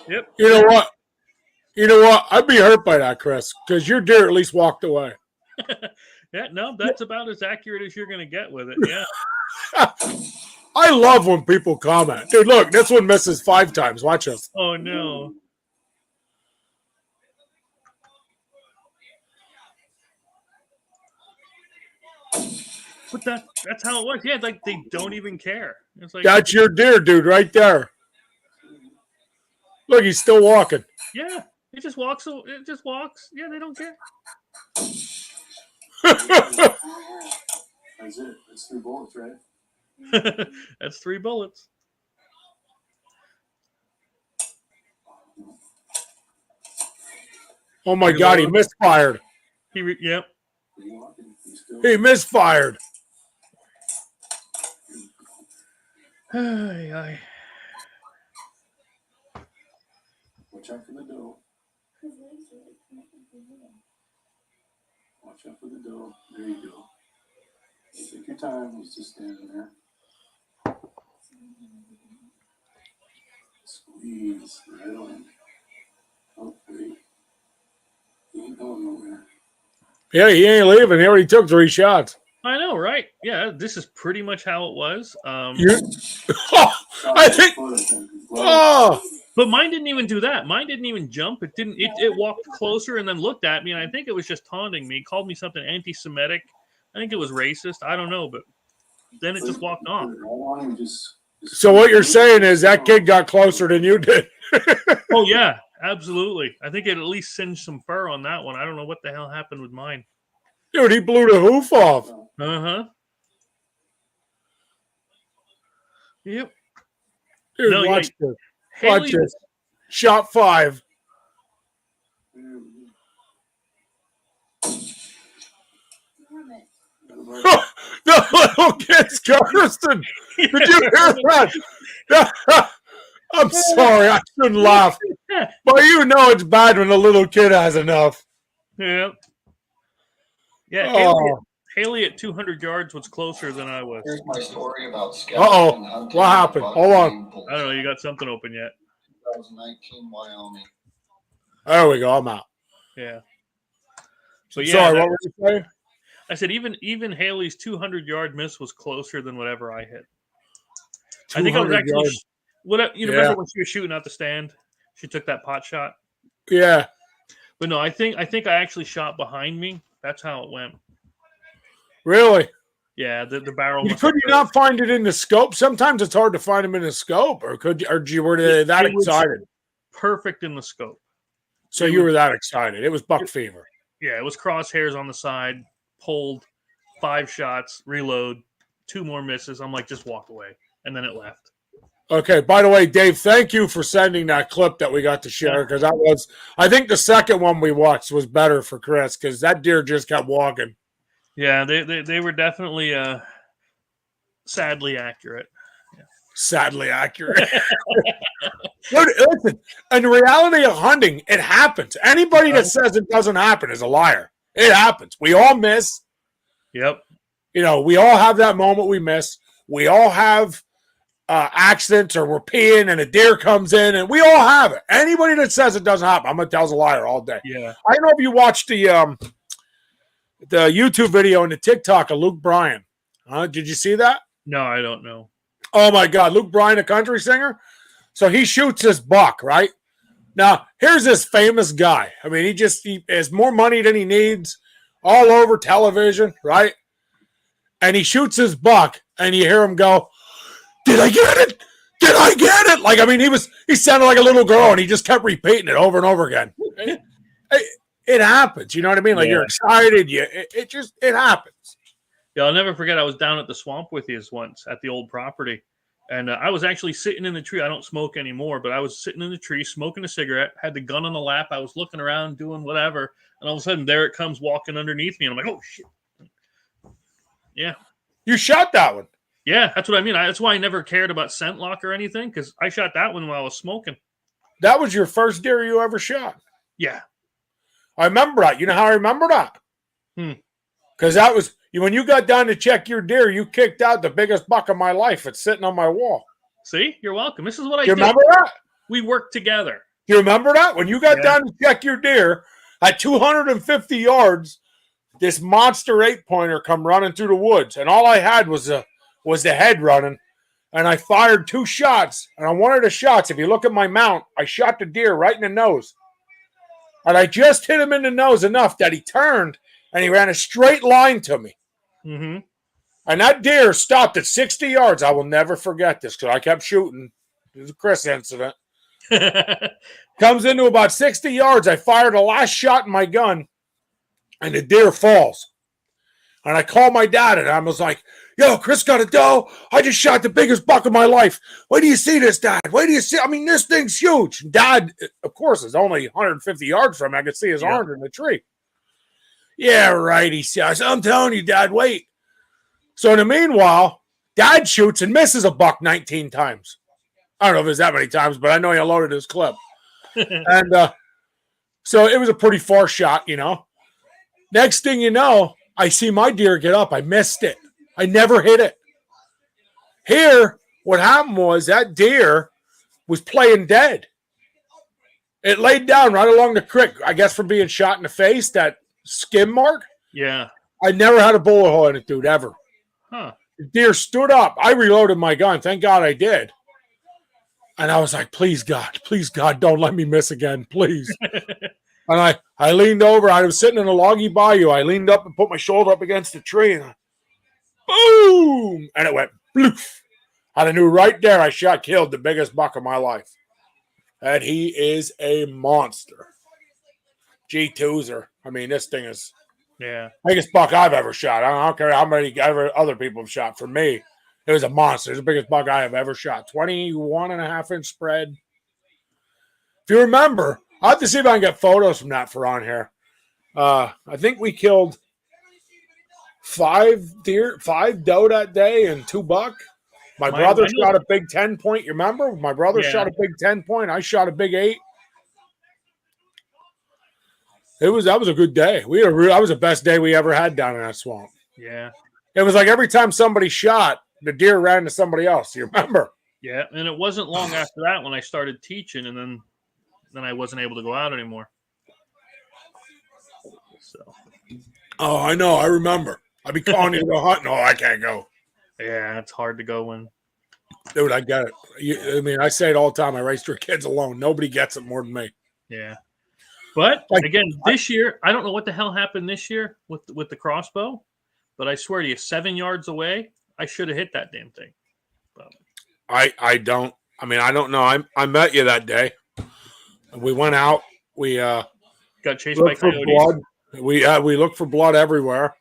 Yep. You know what? You know what? I'd be hurt by that, Chris, because your deer at least walked away. Yeah, no, that's about as accurate as you're gonna get with it. Yeah. I love when people comment. Dude, look, this one misses 5 times. Watch this. Oh no. But that's how it was. Yeah, like they don't even care. It's like That's your deer, dude, right there. Look, he's still walking. yeah, it just walks. It just walks. Yeah, they don't care. That's it. That's 3 bullets, right? That's 3 bullets. Oh my God, he misfired. Yep. He misfired. Ay, ay. Watch out for the doe. Watch out for the doe. There you go. Take your time. He's just standing there. Squeeze right on. Oh, wait. He ain't going nowhere. Yeah, he ain't leaving. He already took 3 shots. I know, right? Yeah, this is pretty much how it was. I think. Oh, But mine didn't even do that. Mine didn't even jump. It didn't. It walked closer and then looked at me, and I think it was just taunting me. Called me something anti-Semitic. I think it was racist. I don't know, but then it just walked off. so what you're saying is that kid got closer than you did. Oh yeah, absolutely. I think it at least singed some fur on that one. I don't know what the hell happened with mine. Dude, he blew the hoof off. Uh-huh. Yep. Dude, No, watch yeah. this. Watch this. Shot 5. The little kid's cursing. Did you hear that? I'm sorry, I shouldn't laugh. But you know it's bad when a little kid has enough. Yep. Yeah, Oh. Haley at 200 yards was closer than I was. Here's my story about Uh-oh. What happened? Hold on. I don't know. You got something open yet? 2019 Wyoming. There we go. I'm out. Yeah. So yeah, Sorry, what were you saying? I said even Haley's 200-yard miss was closer than whatever I hit. I think I was actually remember when she was shooting out the stand? She took that pot shot. Yeah. But no, I think I actually shot behind me. That's how it went. Really? Yeah, the barrel. Could you not find it in the scope? Sometimes it's hard to find them in the scope, or were they that excited? Perfect in the scope. So you were that excited. It was buck fever. Yeah, it was crosshairs on the side, pulled, 5 shots, reload, 2 more misses. I'm like, just walk away. And then it left. Okay, by the way, Dave, thank you for sending that clip that we got to share, because I think the second one we watched was better for Chris, because that deer just kept walking. Yeah, they were definitely sadly accurate. Yeah. Sadly accurate. Listen, in the reality of hunting, it happens. Anybody that says it doesn't happen is a liar. It happens. We all miss. Yep. You know, we all have that moment we miss. We all have accidents, or we're peeing and a deer comes in, and we all have it. Anybody that says it doesn't happen, I'm going to tell is a liar all day. Yeah. I don't know if you watched the YouTube video and the TikTok of Luke Bryan. Did you see that? No, I don't know. Oh, my God. Luke Bryan, a country singer. So he shoots his buck, right? Now, here's this famous guy. I mean, he has more money than he needs, all over television, right? And he shoots his buck, and you hear him go, "Did I get it? Did I get it?" Like, I mean, he sounded like a little girl, and he just kept repeating it over and over again. It happens. You know what I mean? Like, you're excited. It happens. Yeah, I'll never forget. I was down at the swamp with you once at the old property, And I was actually sitting in the tree. I don't smoke anymore, but I was sitting in the tree smoking a cigarette, had the gun on the lap. I was looking around doing whatever. And all of a sudden, there it comes walking underneath me. And I'm like, oh, shit. Yeah. You shot that one. Yeah, that's what I mean. That's why I never cared about scent lock or anything, because I shot that one while I was smoking. That was your first deer you ever shot. Yeah. I remember that. You know how I remember that? Because that was when you got down to check your deer, you kicked out the biggest buck of my life. It's sitting on my wall. See, you're welcome. This is what I You did. remember that? We worked together. You remember that? When you got down to check your deer at 250 yards, this monster 8-pointer come running through the woods, and all I had was the head running, and I fired 2 shots. And on one of the shots, if you look at my mount, I shot the deer right in the nose. And I just hit him in the nose enough that he turned and he ran a straight line to me. Mm-hmm. And that deer stopped at 60 yards. I will never forget this because I kept shooting. It was a Chris incident. Comes into about 60 yards. I fired the last shot in my gun, and the deer falls. And I called my dad, and I was like, yo, Chris got a doe. I just shot the biggest buck of my life. Wait do you see this, Dad? Wait do you see? I mean, this thing's huge. Dad, of course, is only 150 yards from me. I could see his arms in the tree. Yeah, right, he says. I'm telling you, Dad, wait. So in the meanwhile, Dad shoots and misses a buck 19 times. I don't know if it's that many times, but I know he loaded his clip. And so it was a pretty far shot, you know. Next thing you know, I see my deer get up. I missed it. I never hit it. Here, what happened was that deer was playing dead. It laid down right along the creek, I guess from being shot in the face, that skim mark. Yeah. I never had a bullet hole in it, dude, ever. Huh. The deer stood up. I reloaded my gun. Thank God I did. And I was like, please, God, don't let me miss again, please. And I leaned over. I was sitting in a loggy bayou. I leaned up and put my shoulder up against the tree, and boom! And it went bloof. And I knew right there I killed the biggest buck of my life. And he is a monster. G2s I mean, this thing is biggest buck I've ever shot. I don't care how many other people have shot. For me, it was a monster. It's the biggest buck I have ever shot. 21.5-inch spread. If you remember, I'll have to see if I can get photos from that for on here. I think we killed 5 doe that day and 2 buck. My brother shot a big 10-point. You remember? My brother shot a big 10-point. I shot a big 8. That was a good day. That was the best day we ever had down in that swamp. Yeah. It was like every time somebody shot, the deer ran to somebody else. You remember? Yeah, and it wasn't long after that when I started teaching, and then I wasn't able to go out anymore. So. Oh, I know. I remember. I'd be calling you to go hunting. Oh, I can't go. Yeah, it's hard to go when. Dude, I get it. I mean, I say it all the time. I raised 3 kids alone. Nobody gets it more than me. Yeah. But again, this year, I don't know what the hell happened this year with the crossbow, but I swear to you, 7 yards away, I should have hit that damn thing. But. I don't. I mean, I don't know. I met you that day. We went out. We got chased by coyotes. Blood. We looked for blood everywhere,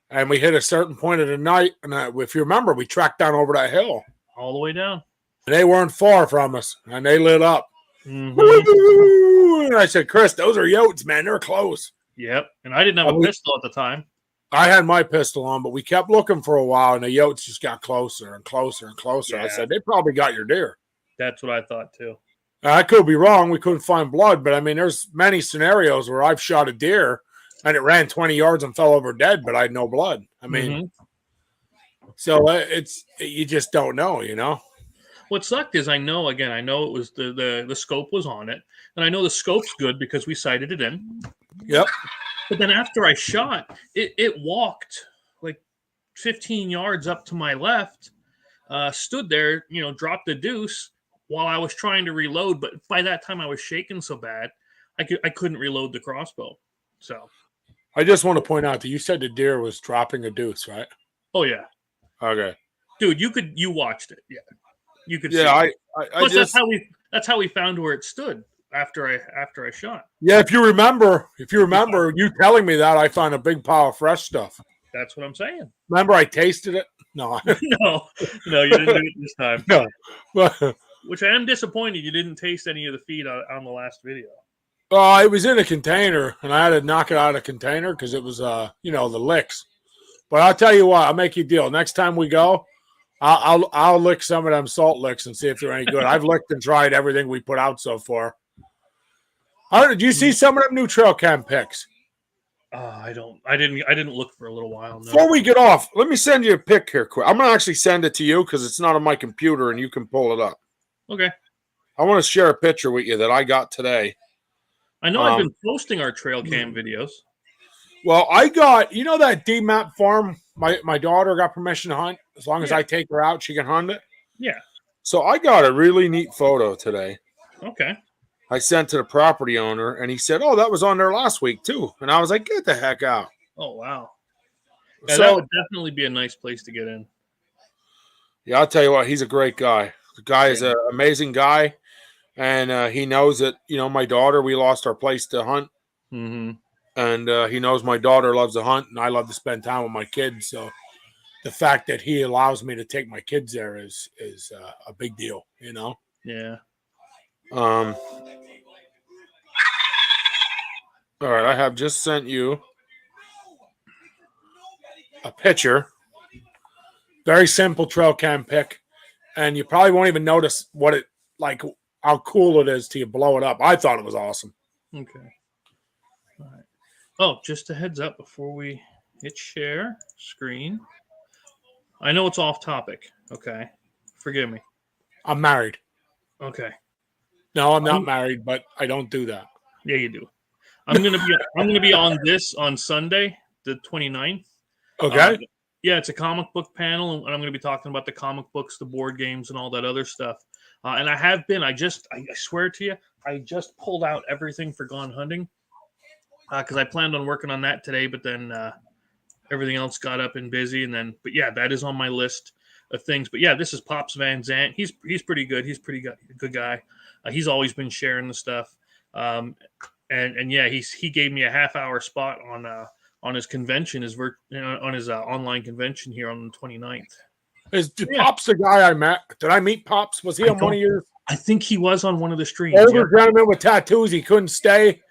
and we hit a certain point of the night. And if you remember, we tracked down over that hill all the way down. And they weren't far from us, and they lit up. Mm-hmm. And I said, Chris, those are yotes, man. They're close. Yep. And I didn't have a pistol at the time. I had my pistol on, but we kept looking for a while, and the yotes just got closer and closer and closer. Yeah. I said, they probably got your deer. That's what I thought, too. I could be wrong. We couldn't find blood, but I mean, there's many scenarios where I've shot a deer, and it ran 20 yards and fell over dead, but I had no blood. I mean, so you just don't know, you know? What sucked is I know it was the scope was on it, and I know the scope's good because we sighted it in. Yep. But then after I shot, it walked like 15 yards up to my left, stood there, dropped the deuce while I was trying to reload. But by that time I was shaking so bad, I couldn't reload the crossbow. So I just want to point out that you said the deer was dropping a deuce, right? Oh yeah. Okay. Dude, you watched it. Yeah. You could see it. Plus, that's how we found where it stood after I shot. Yeah, if you remember you telling me that, I found a big pile of fresh stuff. That's what I'm saying. Remember I tasted it? No, No, you didn't do it this time. no. But, Which I am disappointed you didn't taste any of the feed on the last video. it was in a container, and I had to knock it out of the container because it was, the licks. But I'll tell you what, I'll make you a deal. Next time we go, I'll lick some of them salt licks and see if they're any good. I've licked and tried everything we put out so far. Did you see some of them new trail cam pics? I didn't look for a little while. No. Before we get off, let me send you a pic here quick. I'm gonna actually send it to you because it's not on my computer and you can pull it up. Okay. I want to share a picture with you that I got today. I know I've been posting our trail cam videos. Well, I got, that DMAP farm, my daughter got permission to hunt. As long as I take her out, she can hunt it. Yeah. So I got a really neat photo today. Okay. I sent to the property owner, and he said, "Oh, that was on there last week too." And I was like, "Get the heck out!" Oh wow. Yeah, So that would definitely be a nice place to get in. yeah, I'll tell you what, he's a great guy. The guy is an amazing guy, and he knows that my daughter. We lost our place to hunt, Mm-hmm. and he knows my daughter loves to hunt, and I love to spend time with my kids. So the fact that he allows me to take my kids there is a big deal, Yeah. All right, I have just sent you a picture. Very simple trail cam pic, and you probably won't even notice how cool it is till you blow it up. I thought it was awesome. Okay. All right. Oh, just a heads up before we hit share screen. I know it's off topic. Okay. Forgive me. I'm married. Okay. No, I'm not married, but I don't do that. Yeah, you do. I'm gonna be on this on Sunday, the 29th. Okay. Yeah, it's a comic book panel, and I'm going to be talking about the comic books, the board games, and all that other stuff. And I have been. I swear to you, I just pulled out everything for Gone Hunting because I planned on working on that today, but then everything else got up and busy. But yeah, that is on my list of things. But yeah, this is Pops Van Zant. He's pretty good. He's pretty good guy. He's always been sharing the stuff. And yeah, he gave me a half-hour spot on his convention, on his online convention here on the 29th. Is Pops the guy I met? Did I meet Pops? Was he on one of yours? I think he was on one of the streams. Older gentleman with tattoos. He couldn't stay.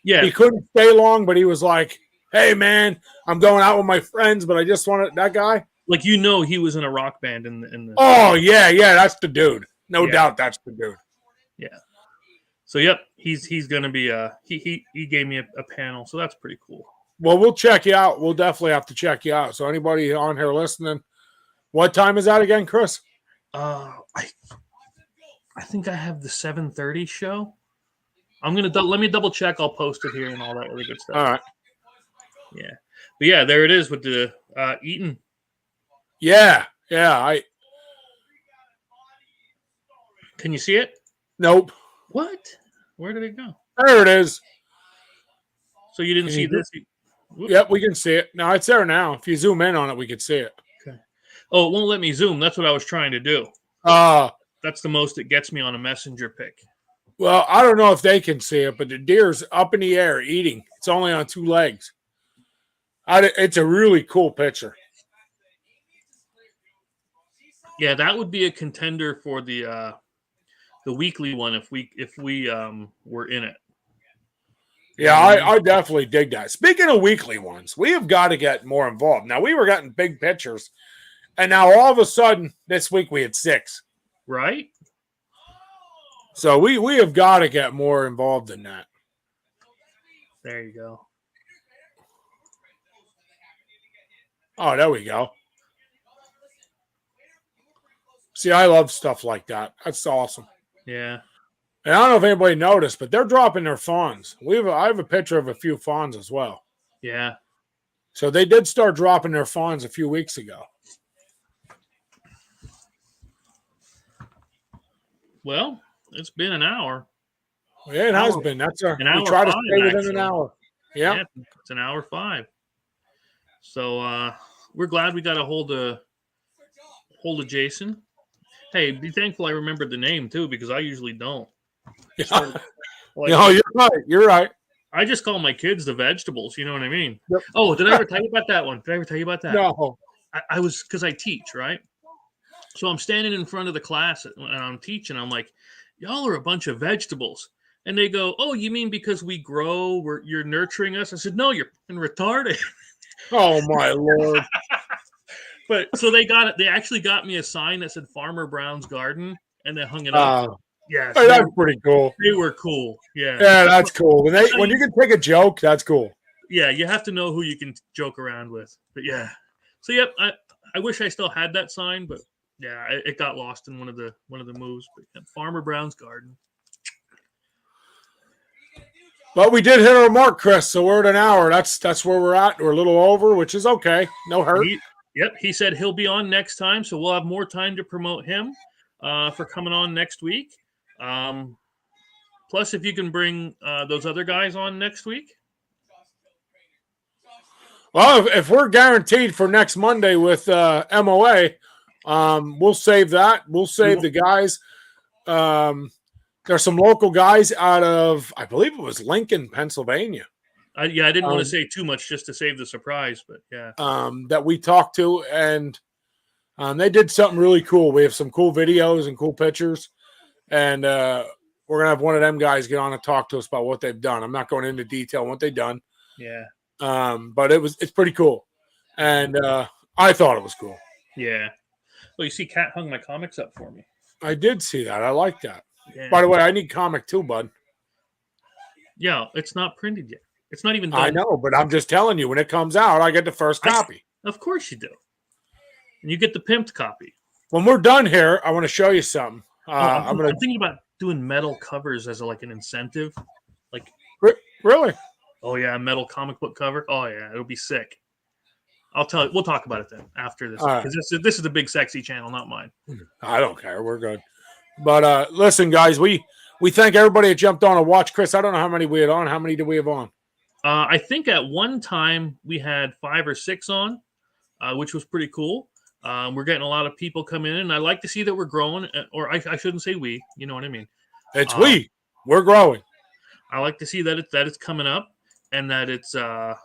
Yeah. He couldn't stay long, but he was like, "Hey, man, I'm going out with my friends, but I just wanted that guy." Like, he was in a rock band in the. Oh, yeah, that's the dude. No doubt that's the dude. Yeah. So, yep, he's going to be he gave me a panel, so that's pretty cool. Well, we'll check you out. We'll definitely have to check you out. So anybody on here listening, what time is that again, Chris? I think I have the 7:30 show. Let me double check. I'll post it here and all that other good stuff. All right. Yeah. But yeah, there it is with the Eaton. Yeah. Can you see it? Nope. What? Where did it go? There it is. So you didn't see this? Yep, we can see it. No, it's there now. If you zoom in on it, we can see it. Okay. Oh, it won't let me zoom. That's what I was trying to do. That's the most it gets me on a messenger pic. Well, I don't know if they can see it, but the deer's up in the air eating. It's only on two legs. It's a really cool picture. Yeah, that would be a contender for the weekly one if we were in it. Yeah, I definitely dig that. Speaking of weekly ones, we have got to get more involved. Now, we were getting big pictures, and now all of a sudden, this week we had 6. Right? So we have got to get more involved in that. There you go. Oh, there we go. See, I love stuff like that. That's awesome. Yeah. And I don't know if anybody noticed, but they're dropping their fawns. I have a picture of a few fawns as well. Yeah. So they did start dropping their fawns a few weeks ago. Well, it's been an hour. Yeah, it has been. That's we try to stay within an hour. Yeah, it's an hour 5. So we're glad we got a hold of Jason. Hey, be thankful I remembered the name too, because I usually don't. Yeah. So, no, you're right. You're right. I just call my kids the vegetables. You know what I mean? Yep. Oh, did I ever tell you about that one? Did I ever tell you about that? No. I was because I teach, right? So I'm standing in front of the class and I'm teaching. I'm like, y'all are a bunch of vegetables. And they go, oh, you mean because we grow, you're nurturing us? I said, no, you're fucking retarded. Oh my lord! But so they got it. They actually got me a sign that said Farmer Brown's Garden, and they hung it up. Yes, Hey, that's pretty cool. they were cool. Yeah, Yeah, that's cool. When you can take a joke, that's cool. yeah. You have to know who you can joke around with. But yeah, so yep. I wish I still had that sign, but yeah, it got lost in one of the moves. But yeah, Farmer Brown's Garden. But we did hit our mark, Chris. So we're at an hour. That's where we're at. We're a little over, which is okay. No hurt. Yep, he said he'll be on next time, so we'll have more time to promote him for coming on next week. Plus, if you can bring those other guys on next week. Well, if we're guaranteed for next Monday with MOA, we'll save that. We'll save the guys. There's some local guys out of, I believe it was Lincoln, Pennsylvania. I didn't want to say too much just to save the surprise, but yeah. That we talked to, and they did something really cool. We have some cool videos and cool pictures, and we're going to have one of them guys get on and talk to us about what they've done. I'm not going into detail on what they've done. Yeah. But it's pretty cool. And I thought it was cool. Yeah. Well, you see, Kat hung my comics up for me. I did see that. I like that. Yeah. By the way, I need comic too, bud. Yeah, it's not printed yet. It's not even done. I know, but I'm just telling you, when it comes out, I get the first copy. Of course you do. And you get the pimped copy. When we're done here, I want to show you something. I'm thinking about doing metal covers as like an incentive. Like, really? Oh yeah, metal comic book cover. Oh yeah, it'll be sick. I'll tell you. We'll talk about it then after this, because this is the big sexy channel, not mine. I don't care. We're good. But listen, guys, we thank everybody that jumped on and watched. Chris, I don't know how many we had on. How many did we have on? I think at one time we had 5 or 6 on, which was pretty cool. We're getting a lot of people come in, and I like to see that we're growing. Or I shouldn't say we. You know what I mean? It's we. We're growing. I like to see that it's coming up, and that it's what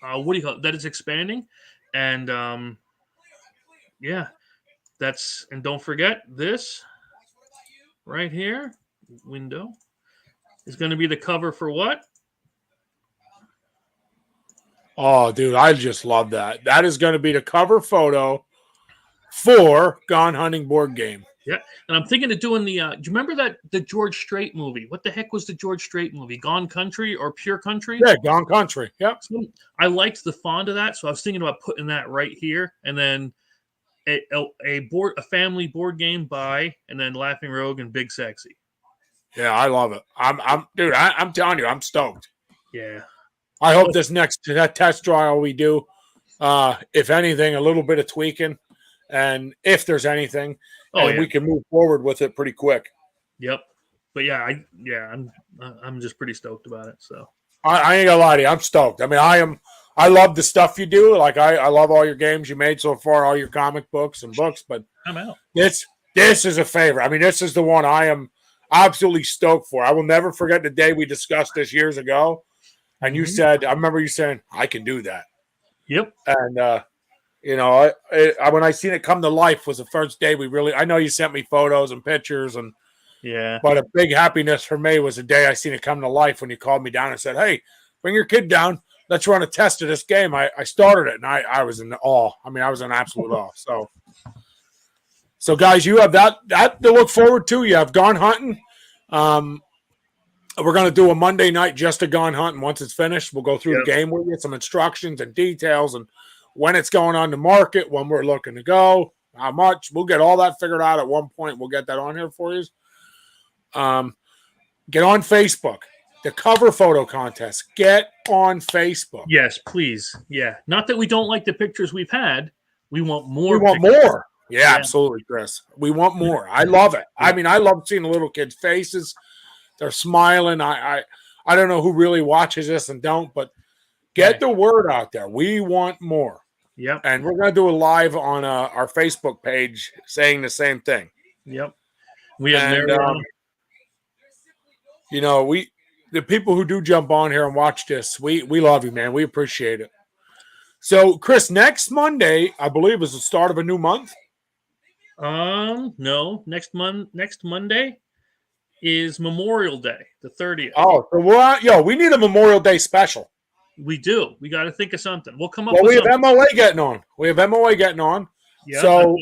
do you call it? That it's expanding, and yeah, and don't forget this right here window is going to be the cover for what? Oh, dude, I just love that. That is going to be the cover photo for Gone Hunting board game. Yeah, and I'm thinking of doing the. Do you remember the George Strait movie? What the heck was the George Strait movie? Gone Country or Pure Country? Yeah, Gone Country. Yep. So I liked the font of that, so I was thinking about putting that right here, and then a family board game by, and then Laughing Rogue and Big Sexy. Yeah, I love it. I'm telling you, I'm stoked. Yeah. I hope this next test trial we do, if anything, a little bit of tweaking, and if there's anything, we can move forward with it pretty quick. Yep. But yeah, I'm just pretty stoked about it. So I ain't gonna lie to you, I'm stoked. I mean, I love the stuff you do. Like I love all your games you made so far, all your comic books and books. But I'm out. This is a favorite. I mean, this is the one I am absolutely stoked for. I will never forget the day we discussed this years ago. And you said, I remember you saying, I can do that. Yep. And, when I seen it come to life was the first day I know you sent me photos and pictures. But a big happiness for me was the day I seen it come to life when you called me down and said, hey, bring your kid down. Let's run a test of this game. I started it and I was in awe. I mean, I was in absolute awe. So guys, you have that to look forward to. You have Gone Hunting. We're going to do a Monday night just a Gone Hunting. Once it's finished, we'll go through the game with you, some instructions and details and when it's going on the market, when we're looking to go, how much. We'll get all that figured out at one point. We'll get that on here for you. Get on Facebook. The cover photo contest. Get on Facebook. Yes, please. Yeah. Not that we don't like the pictures we've had. We want more. We want more. Yeah, absolutely, Chris. We want more. I love it. I mean, I love seeing the little kids' faces. They're smiling. I don't know who really watches this and don't, but get the word out there. We want more. Yep. And we're going to do a live on our Facebook page saying the same thing. Yep. We have the people who do jump on here and watch this, we love you, man. We appreciate it. So, Chris, next Monday, I believe, is the start of a new month. No, next Monday is Memorial Day, the 30th. Oh, so we need a Memorial Day special. We do. We got to think of something. We'll come up Well, with we have something. MOA getting on. Yeah. So,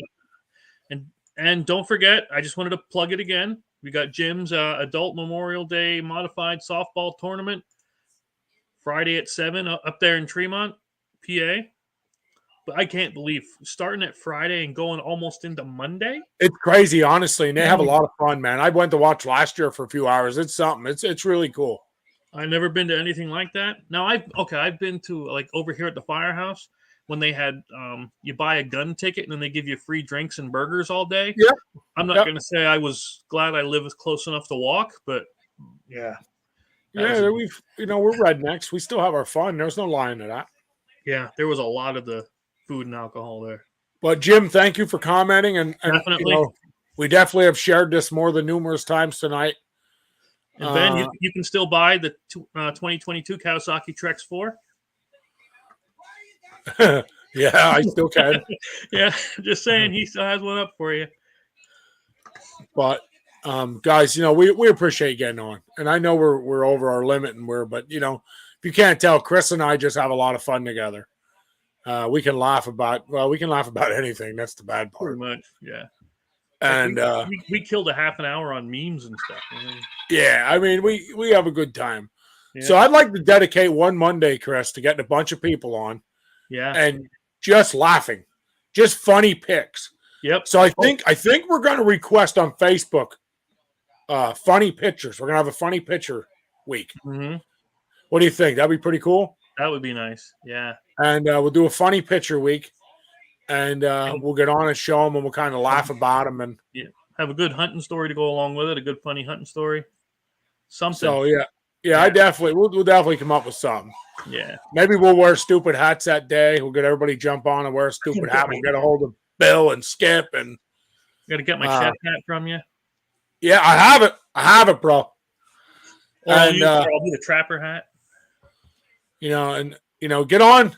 and don't forget, I just wanted to plug it again. We got Jim's Adult Memorial Day Modified Softball Tournament Friday at 7 up there in Tremont, PA. But I can't believe starting at Friday and going almost into Monday. it's crazy, honestly, and they have a lot of fun, man. I went to watch last year for a few hours. It's something. It's really cool. I've never been to anything like that. Now I've been to like over here at the firehouse when they had you buy a gun ticket and then they give you free drinks and burgers all day. Yep. I'm not Yep. going to say I was glad I live close enough to walk, but yeah. Yeah, we're rednecks. We still have our fun. There's no lying to that. Yeah, there was a lot of the food and alcohol there. But Jim, thank you for commenting, and Definitely. we definitely have shared this more than numerous times tonight. And Ben, you can still buy the 2022 Kawasaki Trex 4. Yeah, I still can. Yeah, just saying, he still has one up for you. But guys, we appreciate getting on, and I know we're over our limit, but if you can't tell, Chris and I just have a lot of fun together. We can laugh about anything. That's the bad part. Pretty much, yeah. And we killed a half an hour on memes and stuff. yeah, I mean, we have a good time. Yeah. So I'd like to dedicate one Monday, Chris, to getting a bunch of people on. Yeah. And just laughing, just funny pics. Yep. So I think we're going to request on Facebook funny pictures. We're going to have a funny picture week. Mm-hmm. What do you think? That'd be pretty cool. That would be nice. Yeah. And we'll do a funny picture week, and we'll get on and show them, and we'll kind of laugh about them, and have a good hunting story to go along with it. A good funny hunting story. Something. So yeah. I definitely we'll definitely come up with something. Yeah. Maybe we'll wear stupid hats that day. We'll get everybody jump on and wear a stupid hat. We'll get a hold of Bill and Skip and. Got to get my chef hat from you. Yeah, I have it, bro. Or I'll do the trapper hat. Get on.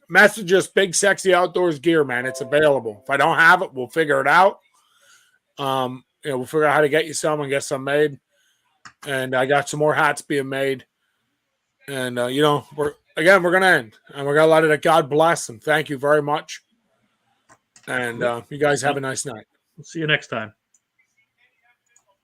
Message us, Big Sexy Outdoors Gear, man. It's available. If I don't have it, we'll figure it out. We'll figure out how to get you some and get some made. And I got some more hats being made. And we're gonna end, and we're gonna let it. God bless and thank you very much. And you guys have a nice night. We'll see you next time.